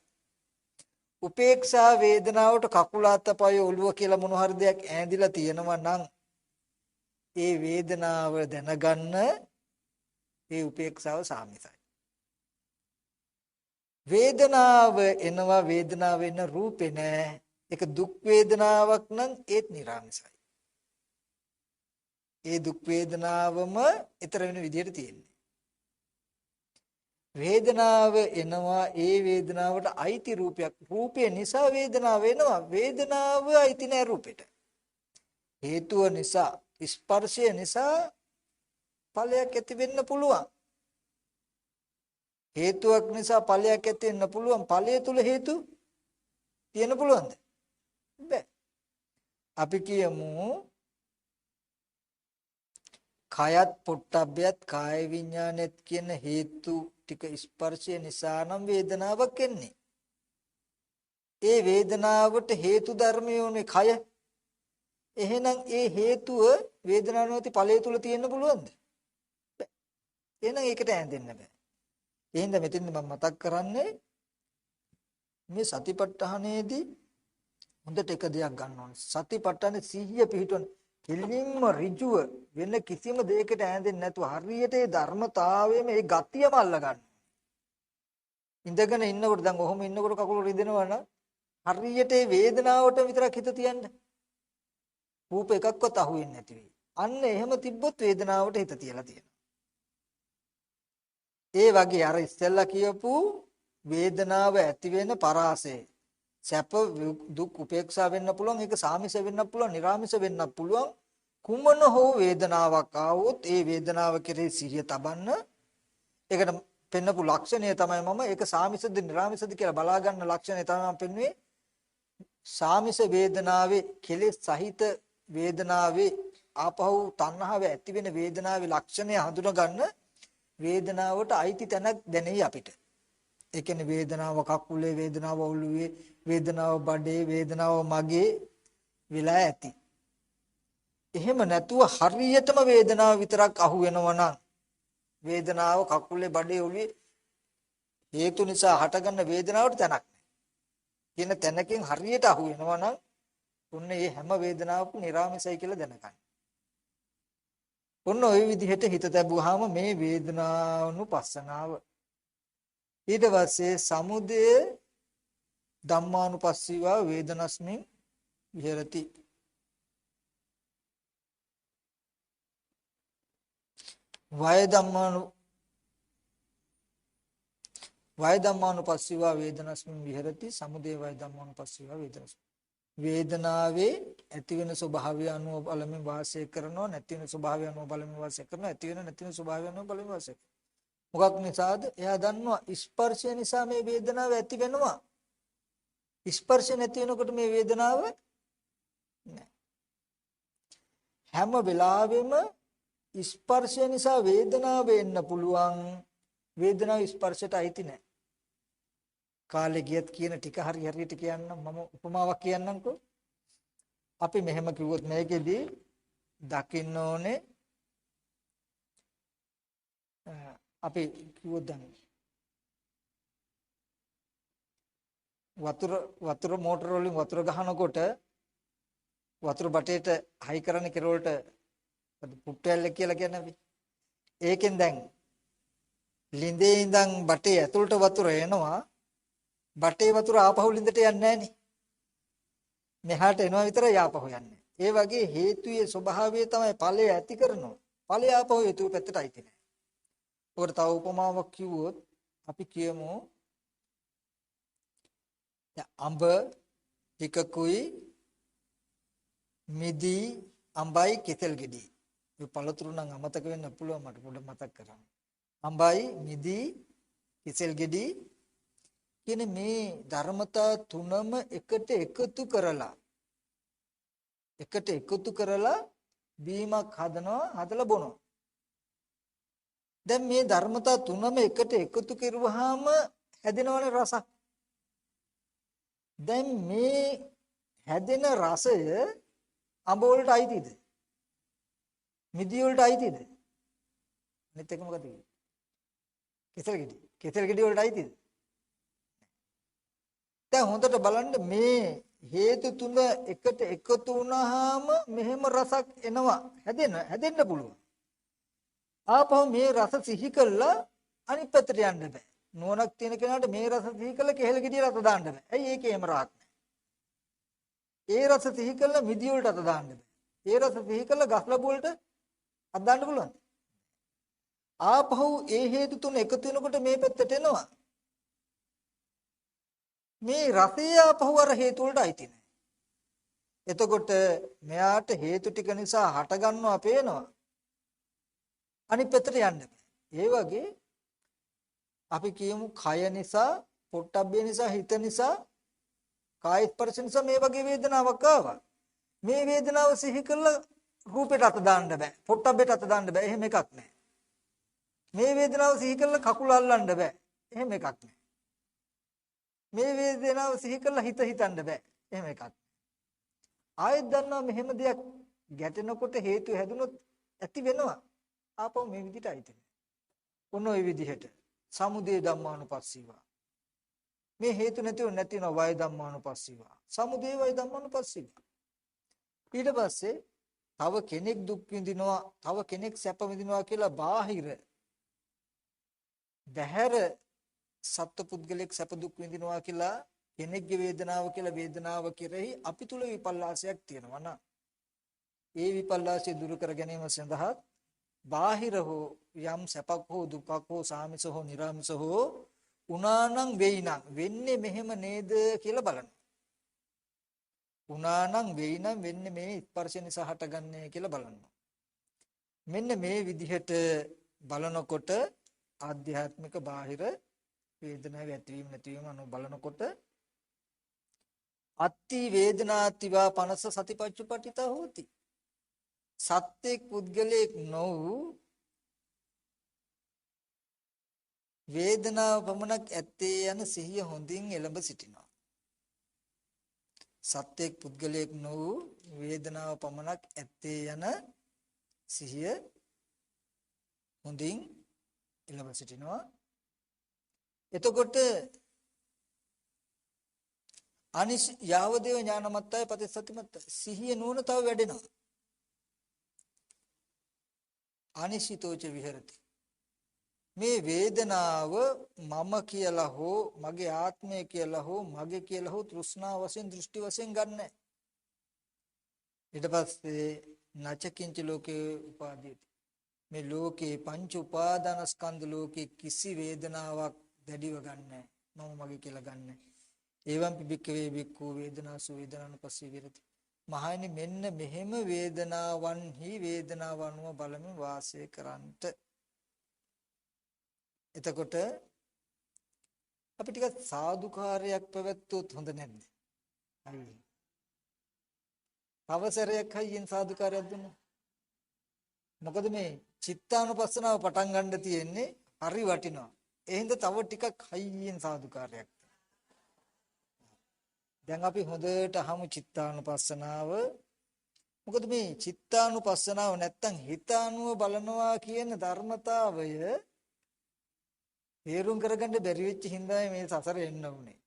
උපේක්ෂා වේදනාවට කකුල අතපය ඔළුව කියලා මොන හරි දෙයක් ඈඳිලා තියෙනවා නම් ඒ වේදනාව දැනගන්න ඒ උපේක්ෂාව සාමිසයි. වේදනාව එනවා වේදනාව වෙන රූපේ නෑ. ඒක දුක් වේදනාවක් නම් ඒත් නිර්ආමිසයි. ඒ දුක් වේදනාවම ඊතර වෙන විදිහට තියෙන්නේ. වේදනාව එනවා ඒ වේදනාවට අයිති රූපයක්. රූපය නිසා වේදනාව එනවා. වේදනාව අයිති නෑ රූපෙට. හේතුව නිසා ස්පර්ශය නිසා ඵලයක් ඇති වෙන්න පුළුවන්. හේතුවක් නිසා ඵලයක් ඇති වෙන්න පුළුවන්. ඵලය තුල හේතු තියෙන්න පුළුවන්ද? බෑ. අපි කියමු කයත් පොට්ටබ්බයත් කාය විඥානෙත් කියන හේතු ටික ස්පර්ශය නිසා නම් වේදනාවක් එන්නේ. ඒ වේදනාවට හේතු ධර්මයෝනේ කය. එහෙනම් ඒ හේතුව වේදනාවනෝති ඵලය තුල තියෙන්න පුළුවන්ද? බෑ. එහෙනම් ඒකට ඈඳෙන්න බෑ. එහෙනම් මෙතෙන්ද මම මතක් කරන්නේ මේ සතිපට්ඨානයේදී හොඳට එක දෙයක් ගන්න ඕනේ. සතිපට්ඨානේ 100 පිහිටවන කෙලින්ම ඍජුව වෙන කිසිම දෙයකට ඈඳෙන්නේ නැතුව හරියට ඒ ධර්මතාවයේම ඒ ගතියම අල්ල ගන්න. ඉඳගෙන ඉන්නකොට දැන් ඔහොම ඉන්නකොට කකුල රිදෙනවා නම් හරියට ඒ වේදනාවට විතරක් හිත තියන්න. රූප එකක්වත් අහුවෙන්නේ නැති වෙයි. අන්න එහෙම තිබ්බොත් වේදනාවට හිත තියලා තියෙනවා. ඒ වගේ අර ඉස්සෙල්ලා කියපු වේදනාව ඇති වෙන පරාසය සැප දුක් උපේක්ෂා වෙන්න පුළුවන්. ඒක සාමිස වෙන්න පුළුවන්, නිර්ාමිස වෙන්න පුළුවන්. කුමන හෝ වේදනාවක් ආවොත් ඒ වේදනාව කෙරෙහි සිහිය තබන්න. ඒකට පෙන්නපු ලක්ෂණය තමයි මම ඒක සාමිසද නිර්ාමිසද කියලා බලා ගන්න ලක්ෂණය තමයි මම පෙන්වුවේ. සාමිස වේදනාවේ කෙලෙස් සහිත වේදනාවේ ආපහු තණ්හාව ඇති වෙන වේදනාවේ ලක්ෂණය හඳුනා ගන්න වේදනාවට අයිති තැනක් දැනෙයි අපිට. ඒ කියන්නේ වේදනාව කකුලේ, වේදනාව ඔළුවේ, වේදනාව බඩේ, වේදනාව මගේ විලා ඇති. එහෙම නැතුව හරියටම වේදනාව විතරක් අහු වෙනවා නම් වේදනාව කකුලේ, බඩේ, ඔළුවේ හේතු නිසා හටගන්න වේදනාවට තැනක් නැහැ. කියන තැනකින් හරියට අහු වෙනවා නම් ඔන්න මේ හැම වේදනාවක්ම නිර්ාමිසයි කියලා දැනගන්න. ඔන්න ওই විදිහට හිත තැබුවාම මේ වේදනානුපස්සනාව ඊට පස්සේ සමුදය ධම්මානුපස්සීවා වේදනස්මින් විහෙරති. වය ධම්මානුපස්සීවා වේදනස්මින් විහෙරති. සමුදය වය ධම්මානුපස්සීවා වේදනස්මින්. වේදනාවේ ඇති වෙන ස්වභාවය අනුව බලමින් වාසය කරනවා, නැති වෙන ස්වභාවය අනුව බලමින් වාසය කරනවා, ඇති වෙන නැති වෙන ස්වභාවය අනුව බලමින් වාසය කරනවා. මොකක් නිසාද? එයා දන්නවා ස්පර්ශය නිසා මේ වේදනාව ඇති වෙනවා. ස්පර්ශය නැති වෙනකොට මේ වේදනාව නැහැ. හැම වෙලාවෙම ස්පර්ශය නිසා වේදනාව එන්න පුළුවන්. වේදනාව ස්පර්ශයට අයිති නැහැ. කාලේ ගියත් කියන ටික හරි හරියට කියන්නම් මම උපමාවක් කියන්නම්කෝ. අපි මෙහෙම කිව්වොත් මේකෙදී දකින්න ඕනේ අපි කිව්වොත් දැන් වතුර මෝටර වලින් වතුර ගහනකොට වතුර බටේට හයි කරන කෙරවලට පුට්ටැල්ල කියලා කියන්නේ අපි. ඒකෙන් දැන් ලිඳේ ඉඳන් බටේ ඇතුළට වතුර එනවා. බටේ වතුර ආපහු ලිඳට යන්නේ නැහනේ. මෙහාට එනවා විතරයි ආපහු යන්නේ. ඒ වගේ හේතුයේ ස්වභාවය තමයි ඵලය ඇති කරනවා. ඵලය ආපහු හේතුව පැත්තටයි තියෙන්නේ. ඔකට තව උපමාවක් කිව්වොත් අපි කියමු අඹ ටිකකුයි මිදි අඹයි කෙතෙල් ගෙඩි. මේ පළතුරු නම් අමතක වෙන්න පුළුවන් මට පොඩ්ඩක් මතක් කරගන්න. අඹයි මිදි කෙතෙල් ගෙඩි කියන මේ ධර්මතා තුනම එකට එකතු කරලා බීමක් හදලා බොනවා. දැන් මේ ධර්මතා තුනම එකට එකතු කරුවාම හැදෙනවනේ රසක්. දැන් මේ හැදෙන රසය අඹ වලට අයිතිද? මිදි වලට අයිතිද? අනිත් එක මොකද කියන්නේ? කෙසල් ගෙඩි වලට අයිතිද? දැන් හොඳට බලන්න මේ හේතු තුන එකට එකතු වුණාම මෙහෙම රසක් එනවා. හැදෙන්න පුළුවන්. ආපහු මේ රස සිහි කළා අනිත් පැත්තට යන්න බෑ. නුවණක් තියෙන කෙනාට මේ රස සිහි කළා කෙහෙල් ගෙඩිය රස දාන්න බෑ. ඇයි ඒකේම රාක් නැහැ. ඒ රස සිහි කළා මිදි වලට අත දාන්න බෑ. ඒ රස සිහි කළා ගස් ලැබු වලට අත දාන්න පුළුවන්. ආපහු ඒ හේතු තුන එකතු වෙනකොට මේ පැත්තට එනවා. මේ රසය ආපහු අර හේතු වලට අයිති නැහැ. එතකොට මෙයාට හේතු ටික නිසා හට ගන්නවා පේනවා. අනිත් පැත්තට යන්න බෑ. ඒ වගේ අපි කියමු කය නිසා, පොට්ටබ්බේ නිසා, හිත නිසා, කාය ස්පර්ශ නිසා මේ වගේ වේදනාවක් ආවා. මේ වේදනාව සිහි කළා රූපයට අත දාන්න බෑ. පොට්ටබ්බේට අත දාන්න බෑ. එහෙම එකක් නැහැ. මේ වේදනාව සිහි කළා කකුල අල්ලන්න බෑ. එහෙම එකක් නැහැ. මේ වේදනාව සිහි කළා හිත හිතන්න බෑ. එහෙම එකක්. ආයෙත් දන්නවා මෙහෙම දෙයක් ගැටෙනකොට හේතු හැදුනොත් ඇති වෙනවා. ආපහු මේ විදිහට ඇති වෙනවා. ඔන්න ඔය විදිහට සමුදය ධම්මානුපස්සීවා. මේ හේතු නැති වෙන වය ධම්මානුපස්සීවා. සමුදය වය ධම්මානුපස්සීවා. ඊට පස්සේ තව කෙනෙක් දුක් විඳිනවා, තව කෙනෙක් සැප විඳිනවා කියලා බාහිර බහැර සත්පුද්ගලෙක් සැප දුක් විඳිනවා කියලා කෙනෙක්ගේ වේදනාව කියලා වේදනාව කෙරෙහි අපි තුල විපල්ලාසයක් තියෙනවා නා. ඒ විපල්ලාසය දුරු කර ගැනීම සඳහා බාහිර හෝ යම් සැපක් හෝ දුකක් හෝ සාමිස හෝ නිර්ාමිස හෝ උනානම් වෙයිනම් වෙන්නේ මෙහෙම නේද කියලා බලන්න. උනානම් වෙයිනම් වෙන්නේ මේ ස්පර්ශ නිසා හටගන්නේ කියලා බලන්න. මෙන්න මේ විදිහට බලනකොට ආධ්‍යාත්මික බාහිර වේදනාව ඇතිවීම නැතිවීම අනු බලනකොට අත්ති වේදනාතිවා පනස සතිපච්චුපටිත හෝති. සත්‍යෙක් පුද්ගලයෙක් නොවු වේදනාව පමණක් ඇත්තේ යන සිහිය හොඳින් එළඹ සිටිනවා. සත්‍යෙක් පුද්ගලයෙක් නොවු වේදනාව පමණක් ඇත්තේ යන සිහිය හොඳින් එළඹ සිටිනවා. එතකොට අනිස් යාවදේව ඥානමත්තය ප්‍රතිසතිමත්ත සිහිය නුවණ තව වැඩෙනවා. අනිශ්චිතෝච විහෙරති. මේ වේදනාව මම කියලා හෝ මගේ ආත්මය කියලා හෝ මගේ කියලා හෝ තෘෂ්ණා වශයෙන් දෘෂ්ටි වශයෙන් ගන්න. ඊට පස්සේ නචකින්ච ලෝකේ උපාදීති. මේ ලෝකේ පංච උපාදාන ස්කන්ධ ලෝකේ කිසි වේදනාවක් දැඩිව ගන්නෑ. මම මගේ කියලා ගන්නෑ. ඒවම් පිබික්කවේ බික්කු වේදනාසු වේදනානුපස්සී විරති. මහණනි මෙන්න මෙහෙම වේදනාවන්හි වේදනාව අනුව බලමින් වාසය කරන්ට. එතකොට අපි ටිකක් සාදුකාරයක් පැවැත්වුවොත් හොඳ නැද්ද? හරි. අවසරයක් හයියෙන් සාදුකාරයක් දුන්නා. මොකද මේ චිත්තානුපස්සනාව පටන් ගන්න තියෙන්නේ හරි වටිනවා. ඒ හින්දා තව ටිකක් හයියෙන් සාදුකාරයක්. දැන් අපි හොඳට අහමු චිත්තානුපස්සනාව. මොකද මේ චිත්තානුපස්සනාව නැත්තම් හිතානුව බලනවා කියන ධර්මතාවය තේරුම් කරගන්න බැරි වෙච්ච හින්දායි මේ සසර එන්න උනේ.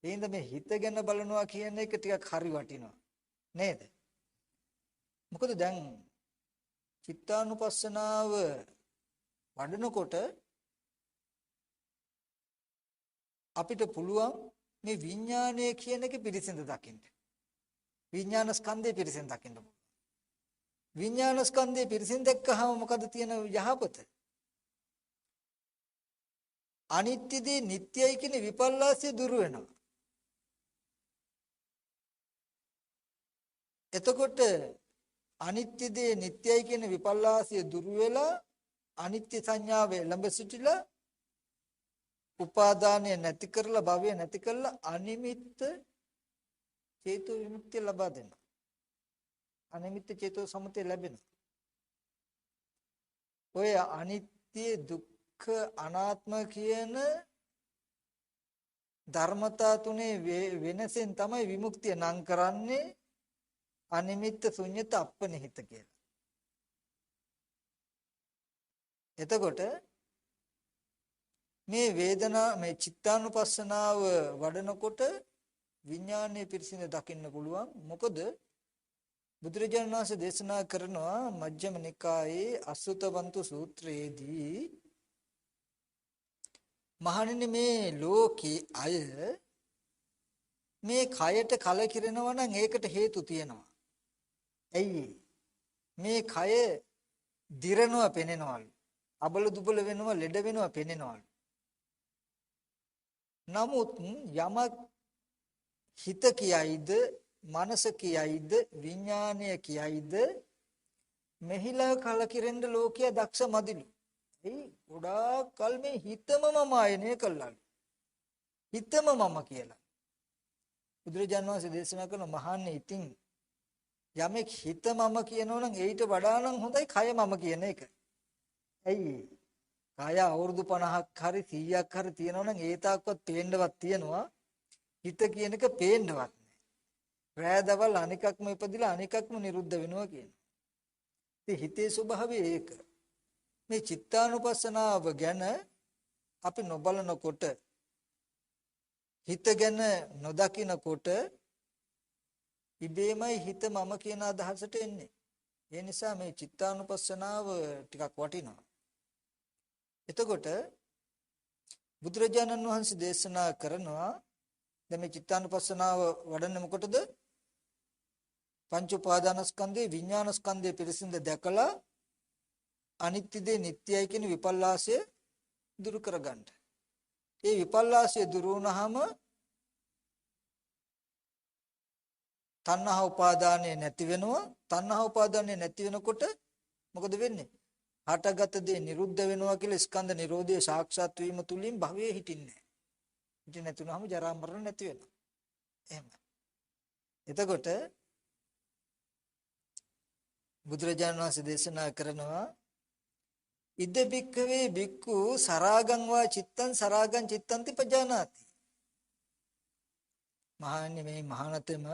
ඒ හින්දා මේ හිත ගැන බලනවා කියන එක ටිකක් හරි වටිනවා. නේද? මොකද දැන් චිත්තානුපස්සනාව වඩනකොට අපිට පුළුවන් මේ විඥානය කියන එක පිරිසිඳ දකින්න. විඥාන ස්කන්ධය පිරිසිඳ දකින්න. විඥාන ස්කන්ධය පිරිසිඳ දැක්කහම මොකද තියෙන යහපත? අනිත්‍ය දේ නිට්ටයයි කියන විපල්ලාසය දුර වෙනවා. එතකොට අනිත්‍ය දේ නිට්ටයයි කියන විපල්ලාසය දුර වෙලා අනිත්‍ය සංඥාව ළඹ සිටිලා උපාදානය නැති කරලා භවය නැති කරලා අනිමිත්ත චේතෝ විමුක්තිය ලබා දෙනවා. අනිමිත්ත චේතෝ සමුදය ලැබෙනවා. ඔය අනිත්‍ය දුක්ඛ අනාත්ම කියන ධර්මතා තුනේ වෙනසෙන් තමයි විමුක්තිය නම් කරන්නේ අනිමිත්ත ශුන්්‍යත අප්පනිහිත කියලා. එතකොට මේ වේදනා මේ චිත්තානුපස්සනාව වඩනකොට විඥානයේ පිරිසිඳ දකින්න පුළුවන්. මොකද බුදුරජාණන් වහන්සේ දේශනා කරනවා මජ්ක්‍ධිම නිකායේ අසුතවන්තු සූත්‍රයේදී මහණෙනි මේ ලෝකේ අය මේ කයට කලකිරෙනවා නම් ඒකට හේතු තියෙනවා. ඇයි? මේ කය දිරනවා පෙනෙනවලු. අබල දුබල වෙනවා ලෙඩ වෙනවා පෙනෙනවලු. නමුත් යමක් හිත කියයිද මනස කියයිද විඥානය කියයිද මෙහිලා කලකිරෙන්න ලෝකයේ දක්ෂ මදිලු. ඒ ගොඩාක් කල් මේ හිතම මම ආයනය කළාලු. හිතම මම කියලා. බුදුරජාණන් වහන්සේ දේශනා කරන මහන්නේ ඉතින් යමෙක් හිත මම කියනවා නම් ඊට වඩා නම් හොඳයි කය මම කියන එක. ඇයි? කය අවුරුදු 50ක් හරි 100ක් හරි තියෙනවා නම් ඒ තාක්වත් පේන්නවත් තියෙනවා. හිත කියන එක පේන්නවත් නැහැ. රැදවල් අනිකක්ම ඉපදිලා අනිකක්ම නිරුද්ධ වෙනවා කියනවා. ඉතින් හිතේ ස්වභාවය ඒක. මේ චිත්තානුපස්සනාව ගැන අපි නොබලනකොට හිත ගැන නොදකිනකොට ඉබේමයි හිත මම කියන අදහසට එන්නේ. ඒ නිසා මේ චිත්තානුපස්සනාව ටිකක් වටිනවා. එතකොට බුදුරජාණන් වහන්සේ දේශනා කරනවා දැන් මේ චිත්තානුපස්සනාව වඩන්නේ මොකටද? පංච උපාදානස්කන්ධේ විඥානස්කන්ධේ පිරිසිඳ දැකලා අනිත්‍ය දේ නිට්ටයයි කියන විපල්ලාසය දුරු කරගන්න. ඒ විපල්ලාසය දුරු වුණාම තණ්හා උපාදානය නැති වෙනවා. තණ්හා උපාදානය නැති වෙනකොට මොකද වෙන්නේ? හටගත දේ නිරුද්ධ වෙනවා කියලා ස්කන්ධ නිරෝධය සාක්ෂාත් වීම තුලින් භවයේ හිටින්නේ. හිටින්නේ නැතුනම ජරා මරණ නැති වෙනවා. එහෙම. එතකොට බුදුරජාණන් වහන්සේ දේශනා කරනවා ඉද බික්කවේ බික්කු සරාගං වා චිත්තං සරාගං චිත්තන්ති පජානාති. මහන්නේ මේ මහානතම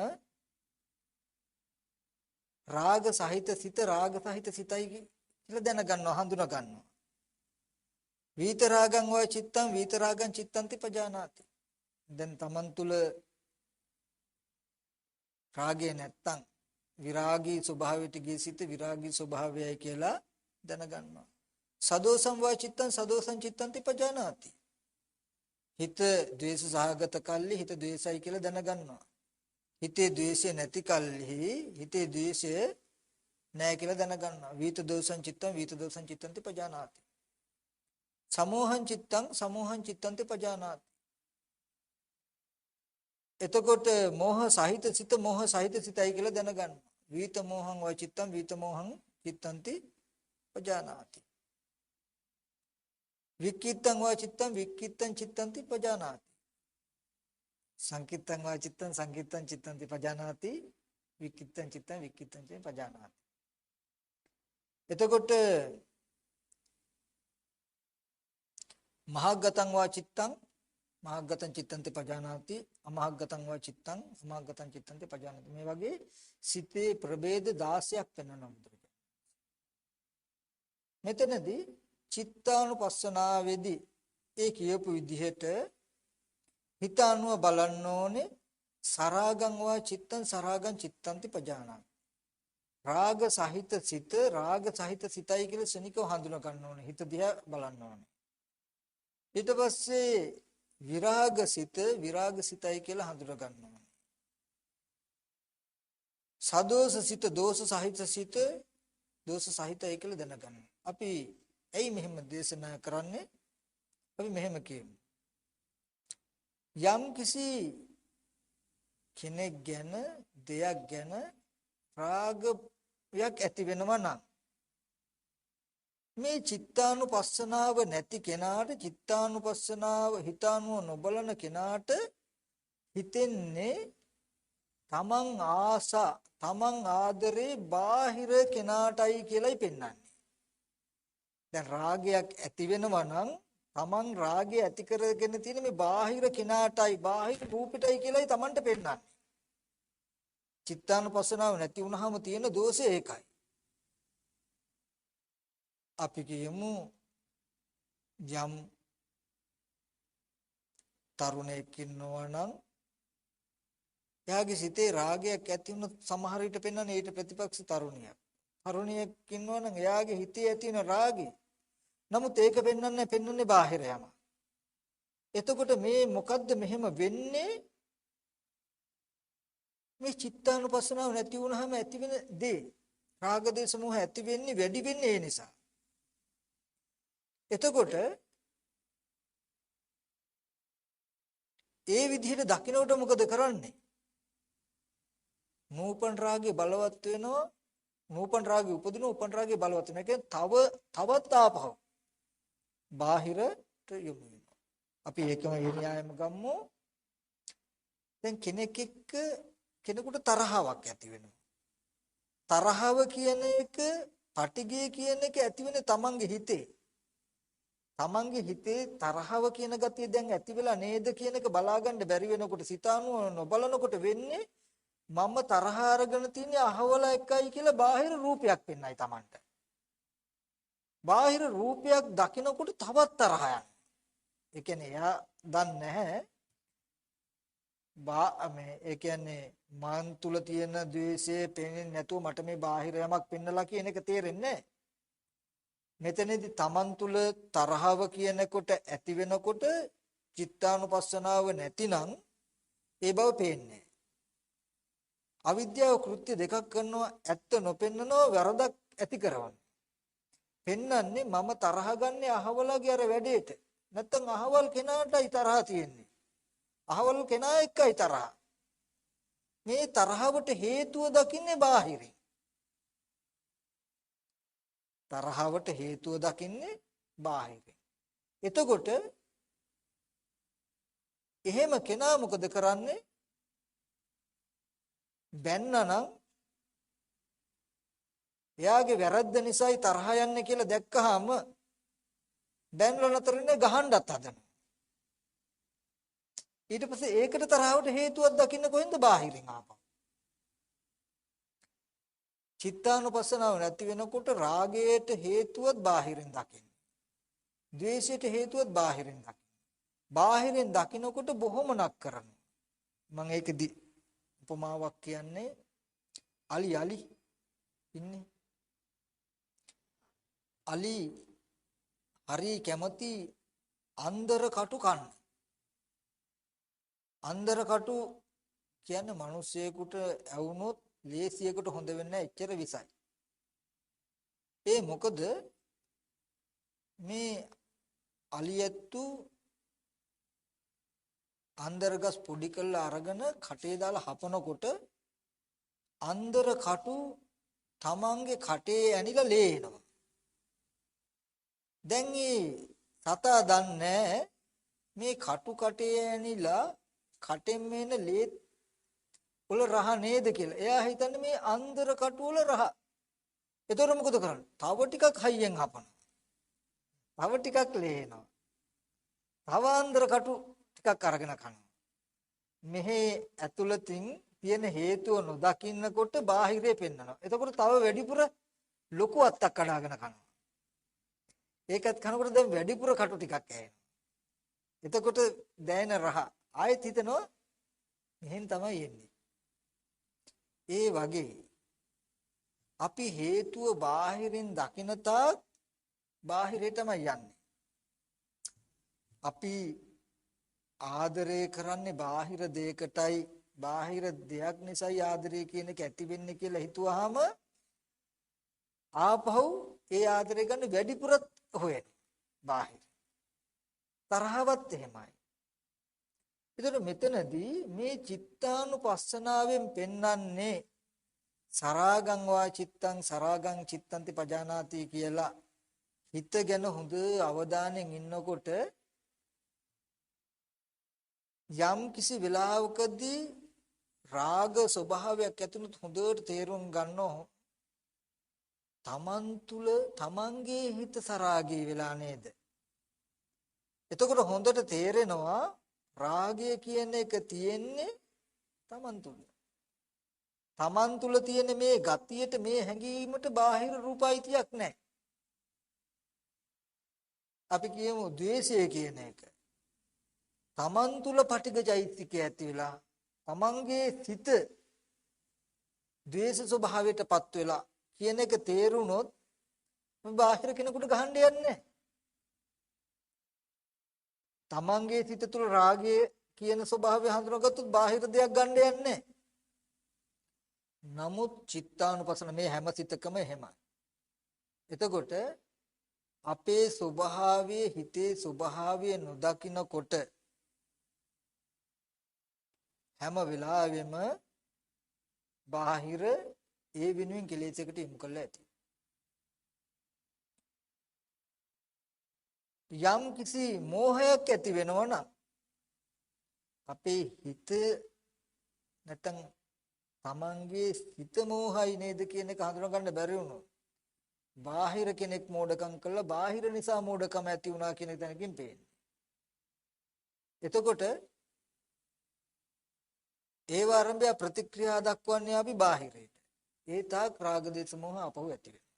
රාග සහිත සිත රාග සහිත සිතයි කියලා දැනගන්නවා හඳුනා ගන්නවා. වීත රාගං වා චිත්තං වීත රාගං චිත්තන්ති පජානාති. දැන් තමන් තුල රාගය නැත්තම් විරාගී ස්වභාවයට ගිය සිත විරාගී ස්වභාවයයි කියලා දැනගන්නවා. සදෝසං වා චිත්තං සදෝසං චිත්තන්ති පජානාති. හිත ද්වේෂ සහගත කල්ලි හිත ද්වේෂයි කියලා දැනගන්නවා. හිතේ ද්වේෂය නැති කල්හි හිතේ ද්වේෂය නැහැ කියලා දැනගන්නවා. වීත දෝසං චිත්තං වීත දෝසං චිත්තන්ති පජානාති. සමෝහං චිත්තං සමෝහං චිත්තන්ති පජානාති. එතකොට මෝහ සහිත සිත මෝහ සහිත සිතයි කියලා දැනගන්නවා. වීත මෝහං වා චිත්තං වීත මෝහං චිත්තන්ති පජානාති. වික්කිත්තං වා චිත්තං වික්කිත්තං චිත්තන්ති පජානාති. සංකිත්තං වා චිත්තං සංකිත්තං චිත්තන්ති පජානාති. වික්කිත්තං චිත්තං වික්කිත්තං චිත්තං පජානාති. එතකොට මහග්ගතං වා චිත්තං මහග්ගතං චිත්තන්ති පජානාති අමහග්ගතං වා චිත්තං සමහග්ගතං චිත්තන්ති පජානාති. මේ වගේ සිතේ ප්‍රභේද 16ක් වෙනවනවා බුදුරජාණන්. මෙතනදී චිත්තානුපස්සනාවේදී ඒ කියපු විදිහට හිත අනුව බලන්න ඕනේ. සරාගං වා චිත්තං සරාගං චිත්තන්ති පජානාති. රාග සහිත සිත රාග සහිත සිතයි කියලා ශනිකව හඳුනා ගන්න ඕනේ. හිත දිහා බලන්න ඕනේ. ඊට පස්සේ විරාග සිත විරාග සිතයි කියලා හඳුනා ගන්න ඕනේ. සදෝෂ සිත දෝෂ සහිත සිත දෝෂ සහිතයි කියලා දැනගන්න. අපි ඇයි මෙහෙම දේශනා කරන්නේ? අපි මෙහෙම කියමු. යම් කිසි කෙනෙක් ගැන දෙයක් ගැන රාගයක් ඇති වෙනවා නම් මේ චිත්තානුපස්සනාව නැති කෙනාට චිත්තානුපස්සනාව හිතානුව නොබලන කෙනාට හිතෙන්නේ තමන් තමන් ආදරේ බාහිර කෙනාටයි කියලායි පෙන්වන්නේ. දැන් රාගයක් ඇති වෙනවා නම් තමන් රාගය ඇති කරගෙන තියෙන මේ බාහිර කෙනාටයි බාහිර රූපෙටයි කියලායි තමන්ට පෙන්වන්නේ. චිත්තානුපස්සනාව නැති වුනහම තියෙන දෝෂය ඒකයි. අපි කියමු යම් තරුණයෙක් ඉන්නවා නම් එයාගේ සිතේ රාගයක් ඇති වුණොත් සමහර විට පෙන්වන්නේ ඊට ප්‍රතිපක්ෂ තරුණියක්. තරුණියක් ඉන්නවා නම් එයාගේ හිතේ ඇති වෙන රාගය. නමුත් ඒක පෙන්වන්නේ බාහිර යම. එතකොට මේ මොකද්ද මෙහෙම වෙන්නේ? මේ චිත්තානුපස්සනාව නැති වුනහම ඇති වෙන දේ රාග දේශ මොහ ඇති වෙන්නේ වැඩි වෙන්නේ ඒ නිසා. එතකොට ඒ විදිහට දකින්නට මොකද කරන්නේ? නූපන් රාගේ බලවත් වෙනවා. නූපන් රාගේ උපදින උපන් රාගේ බලවත් වෙනවා. ඒ කියන්නේ තවත් ආපහු බාහිරට යොමු වෙනවා. අපි ඒකම න්‍යායම ගමු. දැන් කෙනෙකුට තරහාවක් ඇති වෙනවා. තරහව කියන එක, පටිගය කියන එක ඇති වෙන්නේ තමන්ගේ හිතේ. තමන්ගේ හිතේ තරහව කියන ගතිය දැන් ඇති වෙලා නේද කියන එක බලාගන්න බැරි වෙනකොට සිතානුව නොබලනකොට වෙන්නේ මම තරහ අරගෙන තියන්නේ අහවල එකයි කියලා බාහිර රූපයක් පෙන්නයි තමන්ට. බාහිර රූපයක් දකිනකොට තවත් තරහ යනවා. ඒ කියන්නේ එයා දන්නේ නැහැ ඒ කියන්නේ මන් තුල තියෙන ද්වේෂය පේන්නේ නැතුව මට මේ බාහිර යමක් පෙන්නලා කියන එක තේරෙන්නේ නැහැ. මෙතනදී තමන් තුල තරහව කියනකොට ඇති වෙනකොට චිත්තානුපස්සනාව නැතිනම් ඒ බව පේන්නේ. අවිද්‍යාව කෘත්‍ය දෙකක් කරනවා. ඇත්ත නොපෙන්නනවා, වරදක් ඇති කරනවා. පෙන්නන්නේ මම තරහ ගන්නේ අහවලගේ අර වැඩේට. නැත්තම් අහවල් කෙනාටයි තරහ තියෙන්නේ. අහවල් කෙනා එක්කයි තරහ. මේ තරහවට හේතුව දකින්නේ බාහිරින්. තරහවට හේතුව දකින්නේ බාහිරින්. එතකොට එහෙම කෙනා මොකද කරන්නේ? බැන්නනම් එයාගේ වැරද්ද නිසායි තරහ යන්නේ කියලා දැක්කහම බැන්නල නතරින්නේ ගහන්නත් හදනවා. ඊට පස්සේ ඒකට තරහවට හේතුවක් දකින්න කොහෙන්ද? බාහිරින් ආපහු. චිත්තානුපස්සනාව නැති වෙනකොට රාගයට හේතුවත් බාහිරින් දකින්න. ද්වේෂයට හේතුවත් බාහිරින් දකින්න. බාහිරින් දකින්නකොට බොහොම නක් කරනවා. මම ඒකෙදි උපමාවක් කියන්නේ අලි ඉන්නේ. අලි හරි කැමති අන්දර කටු කන්න. අන්දර කටු කියන්නේ මිනිස්සෙකුට ඇවුනොත් ලේසියකට හොඳ වෙන්නේ එච්චර විසයි. ඒ මොකද මේ අලියැත්තු අන්දරගස් පොඩි කරලා අරගෙන කටේ දාලා හපනකොට අන්දර කටු තමන්ගේ කටේ ඇනිලා ලේ එනවා. දැන් මේ සතා දන්නේ මේ කටු කටේ ඇනිලා කටෙන් මේන ලේ වල රහ නේද කියලා. එයා හිතන්නේ මේ අන්දර කටු වල රහ. ඒතර මොකද කරන්නේ? තව ටිකක් හයියෙන් හපනවා. තව ටිකක් ලේ එනවා. තව අන්දර කටු ටිකක් අරගෙන කනවා. මෙහි ඇතුළතින් තියෙන හේතුව නොදකින්නකොට බාහිරේ පෙන්නනවා. එතකොට තව වැඩිපුර ලොකු අත්තක් කඩාගෙන කනවා. ඒකත් කනකොට දැන් වැඩිපුර කටු ටිකක් ඇහෙනවා. එතකොට දැනෙන රහ ආයෙත් හිතනවා මෙහෙන් තමයි එන්නේ. ඒ වගේ අපි හේතුව බාහිරින් දකින තාක් බාහිරේ තමයි යන්නේ. අපි ආදරය කරන්නේ බාහිර දෙයකටයි, බාහිර දෙයක් නිසායි ආදරය කියන එක ඇති වෙන්නේ කියලා හිතුවාම ආපහු ඒ ආදරය ගන්න වැඩිපුරත් හොයන බාහිර. තරහවත් එහෙමයි. ඒතර මෙතනදී මේ චිත්තානුපස්සනාවෙන් පෙන්වන්නේ සරාගං වා චිත්තං සරාගං චිත්තන්ති පජානාති කියලා හිත ගැන හොඳ අවධානයෙන් ඉන්නකොට යම් කිසි වෙලාවකදී රාග ස්වභාවයක් ඇතුළත හොඳට තේරුම් ගන්නෝ තමන් තුල තමන්ගේ හිත සරාගී වෙලා නේද? එතකොට හොඳට තේරෙනවා රාගය කියන එක තියෙන්නේ තමන් තුල. තමන් තුල තියෙන මේ ගතියට මේ හැඟීමට බාහිර රූපයිතියක් නැහැ. අපි කියමු ද්වේෂය කියන එක. තමන් තුල පටිඝචෛත්‍යක ඇති වෙලා තමන්ගේ සිත ද්වේෂ ස්වභාවයටපත් වෙලා කියන එක තේරුනොත් බාහිර කෙනෙකුට ගහන්න යන්නේ නැහැ. තමන්ගේ සිත තුළ රාගය කියන ස්වභාවය හඳුනාගත්තොත් බාහිර දෙයක් ගන්න යන්නේ නැහැ. නමුත් චිත්තානුපසන මේ හැම සිතකම එහෙමයි. එතකොට අපේ ස්වභාවයේ හිතේ ස්වභාවය නොදකින්නකොට හැම වෙලාවෙම බාහිර ඒ වෙනුවෙන් කෙලෙසයකට යොමු කරලා ඇති. යම් කිසි මෝහයක් ඇති වෙනවනම් අපේ හිත නැත්නම් තමන්ගේ හිත මෝහයි නේද කියන එක හඳුනා ගන්න බැරි වුණොත් බාහිර කෙනෙක් මෝඩකම් කළා බාහිර නිසා මෝඩකම ඇති වුණා කියන තැනකින් පේන්නේ. එතකොට ඒව ආරම්භය ප්‍රතික්‍රියා දක්වන්නේ අපි බාහිරයට. ඒ තාක් රාග දේශ මොහ අපහු ඇති වෙනවා.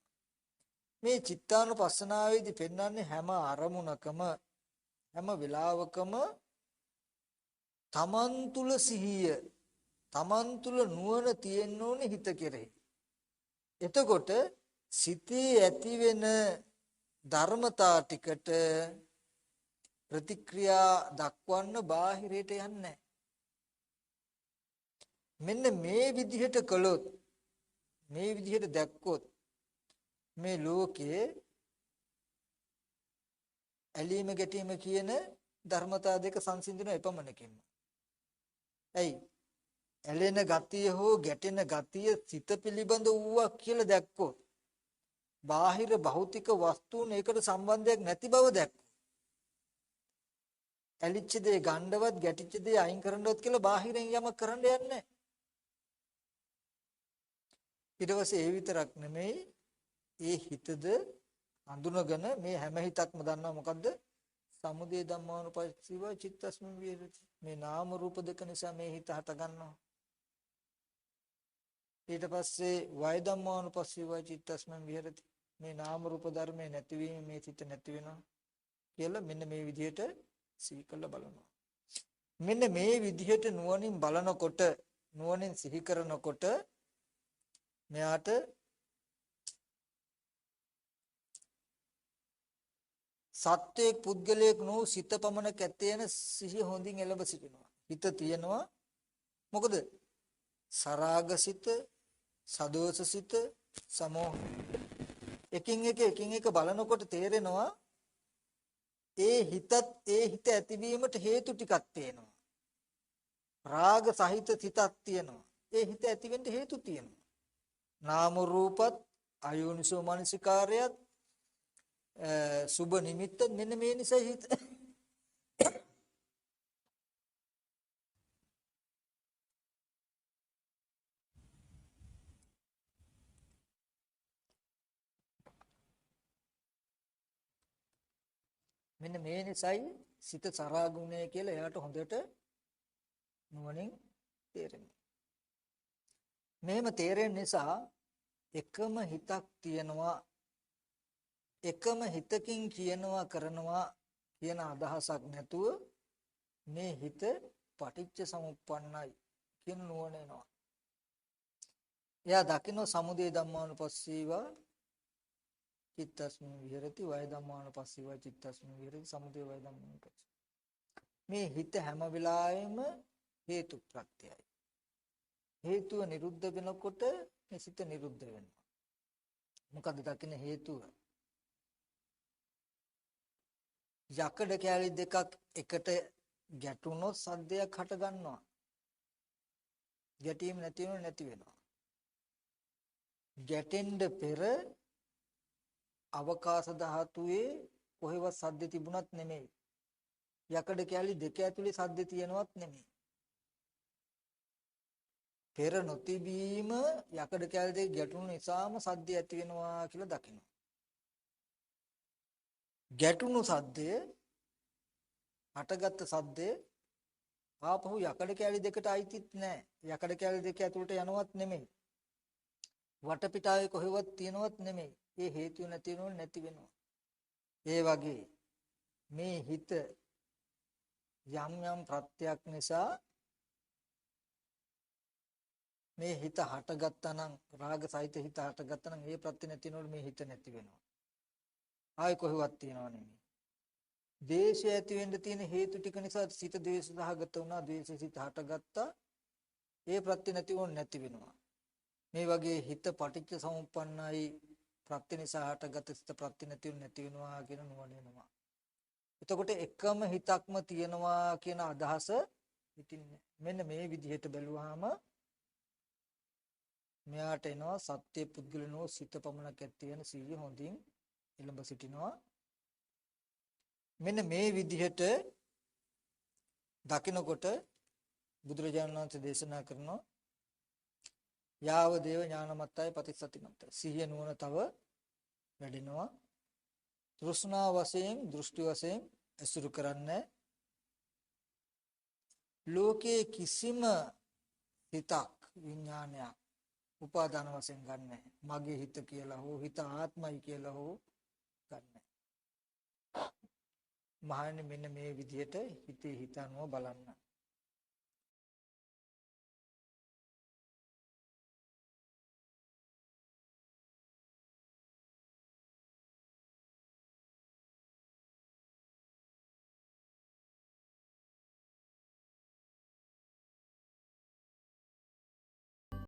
මේ චිත්තානුපස්සනාවේදී පෙන්වන්නේ හැම අරමුණකම හැම වෙලාවකම තමන් තුල සිහිය තමන් තුල නුවණ තියෙන්න ඕනේ හිත කෙරෙහි. එතකොට සිතේ ඇති වෙන ධර්මතා ටිකට ප්‍රතික්‍රියා දක්වන්න බාහිරයට යන්නේ නැහැ. මෙන්න මේ විදිහට කළොත් මේ විදිහට දැක්කොත් මේ ලෝකයේ ඇලීම ගැටීම කියන ධර්මතා දෙක සංසිඳන එපමණකින්ම. ඇයි? ඇලෙන ගතිය හෝ ගැටෙන ගතිය සිත පිළිබඳ වූවා කියලා දැක්කොත් බාහිර භෞතික වස්තුන් ඒකට සම්බන්ධයක් නැති බව දැක්කොත් ඇලිච්ච දේ ගණ්ඩවත් ගැටිච්ච දේ අයින් කරන්නවත් කියලා බාහිරෙන් යමක් කරන්න යන්නේ නැහැ. ඊට පස්සේ ඒ විතරක් නෙමෙයි ඒ හිතද හඳුනගෙන මේ හැම හිතක්ම දන්නවා මොකද්ද? සමුදය ධම්මානුපස්සීව චිත්තස්මින් විහෙරති. මේ නාම රූප දෙක නිසා මේ හිත හට ගන්නවා. ඊට පස්සේ වය ධම්මානුපස්සීව චිත්තස්මින් විහෙරති. මේ නාම රූප ධර්මයේ නැතිවීම මේ සිත නැති වෙනවා කියලා මෙන්න මේ විදිහට සිහි කරලා බලනවා. මෙන්න මේ විදිහට නුවණින් බලනකොට නුවණින් සිහි කරනකොට මෙයාට සත්වයේ පුද්ගලයෙක් නෝ සිත පමණක් ඇතේන සිහිය හොඳින් එළඹ සිටිනවා. හිත තියෙනවා. මොකද සරාගසිත, සදෝසසිත, සමෝහ එකින් එක බලනකොට තේරෙනවා ඒ හිත ඇතිවීමට හේතු ටිකක් තියෙනවා. රාග සහිත සිතක් තියෙනවා. ඒ හිත ඇතිවෙන්න හේතු තියෙනවා. නාම රූපත් අයෝනිසෝ මනසිකාරයත් සුබ නිමිත්ත මෙන්න මේ නිසා හිත මෙන්න මේ නිසායි සිත සරාගුණය කියලා එයාට හොඳට නුවණින් තේරෙනවා. මේම තේරෙන නිසා එකම හිතක් තියෙනවා, එකම හිතකින් කියනවා කරනවා කියන අදහසක් නැතුව මේ හිත පටිච්ච සමුප්පන්නයි කියන නුවණ එනවා. එයා දකින්න සමුදය ධම්මානුපස්සීව චිත්තස්මින් විහෙරති, වය ධම්මානුපස්සීව චිත්තස්මින් විහෙරති, සමුදය වය ධම්මානුපස්සීව. මේ හිත හැම වෙලාවෙම හේතු ප්‍රත්‍යයයි. හේතුව නිරුද්ධ වෙනකොට මේ සිත නිරුද්ධ වෙනවා. මොකද දකින්න හේතුව? යකඩ කැලි දෙකක් එකට ගැටුණොත් සද්දයක් හට ගන්නවා. ගැටීම නැති වෙනව නැති වෙනවා. ගැටෙන්න පෙර අවකාශ ධාතුවේ කොහෙවත් සද්ද තිබුණත් නෙමෙයි. යකඩ කැලි දෙක ඇතුලේ සද්ද තියෙනවත් නෙමෙයි. පෙර නොතිබීම යකඩ කැලි දෙක ගැටුණු නිසාම සද්ද ඇති වෙනවා කියලා දකිනවා. ගැටුණු සද්දය හටගත්තු සද්දය ආපහු යකඩ කැලි දෙකට අයිතිත් නැහැ. යකඩ කැලි දෙක ඇතුළට යනවත් නෙමෙයි. වටපිටාවේ කොහෙවත් තියෙනවත් නෙමෙයි. ඒ හේතු නැති වෙනව නැති වෙනවා. ඒ වගේ මේ හිත යම් යම් ප්‍රත්‍යක් නිසා මේ හිත හටගත්තා නම් රාග සහිත හිත හටගත්තා නම් ඒ ප්‍රත්‍ය නැති වෙනකොට මේ හිත නැති වෙනවා. ආයි කොහෙවත් තියෙනව නෙමෙයි. ද්වේෂය ඇති වෙන්න තියෙන හේතු ටික නිසා සිත ද්වේෂ සහගත වුණා. ද්වේෂ සිත හටගත්තා. ඒ ප්‍රත්‍ය නැති වුණ නැති වෙනවා. මේ වගේ හිත පටිච්ච සමුප්පන්නයි, ප්‍රත්‍ය නිසා හටගත් සිත ප්‍රත්‍ය නැති වුණ නැති වෙනවා කියන නුවණ එනවා. එතකොට එකම හිතක්ම තියෙනවා කියන අදහස හිතින්නේ. මෙන්න මේ විදිහට බැලුවාම මෙයාට එනවා සත්‍ය පුද්ගලනෝ සිත පමණක් ඇති වෙන සිහිය හොඳින් එළඹ සිටිනවා. මෙන්න මේ විදිහට දකිනකොට බුදුරජාණන් වහන්සේ දේශනා කරනවා යාව දේව ඥානමත්තයි පටිසතිමත්තයි. සිහිය නුවණ තව වැඩෙනවා. තෘෂ්ණා වශයෙන් දෘෂ්ටි වශයෙන් ඇසුරු කරන්නේ ලෝකයේ කිසිම හිතක් විඥානයක් උපාදාන වශයෙන් ගන්නෑ. මගේ හිත කියලා හෝ හිත ආත්මයි කියලා හෝ ගන්නෑ. මහන්නේ මෙන්න මේ විදිහට හිතේ හිතනවා බලන්න.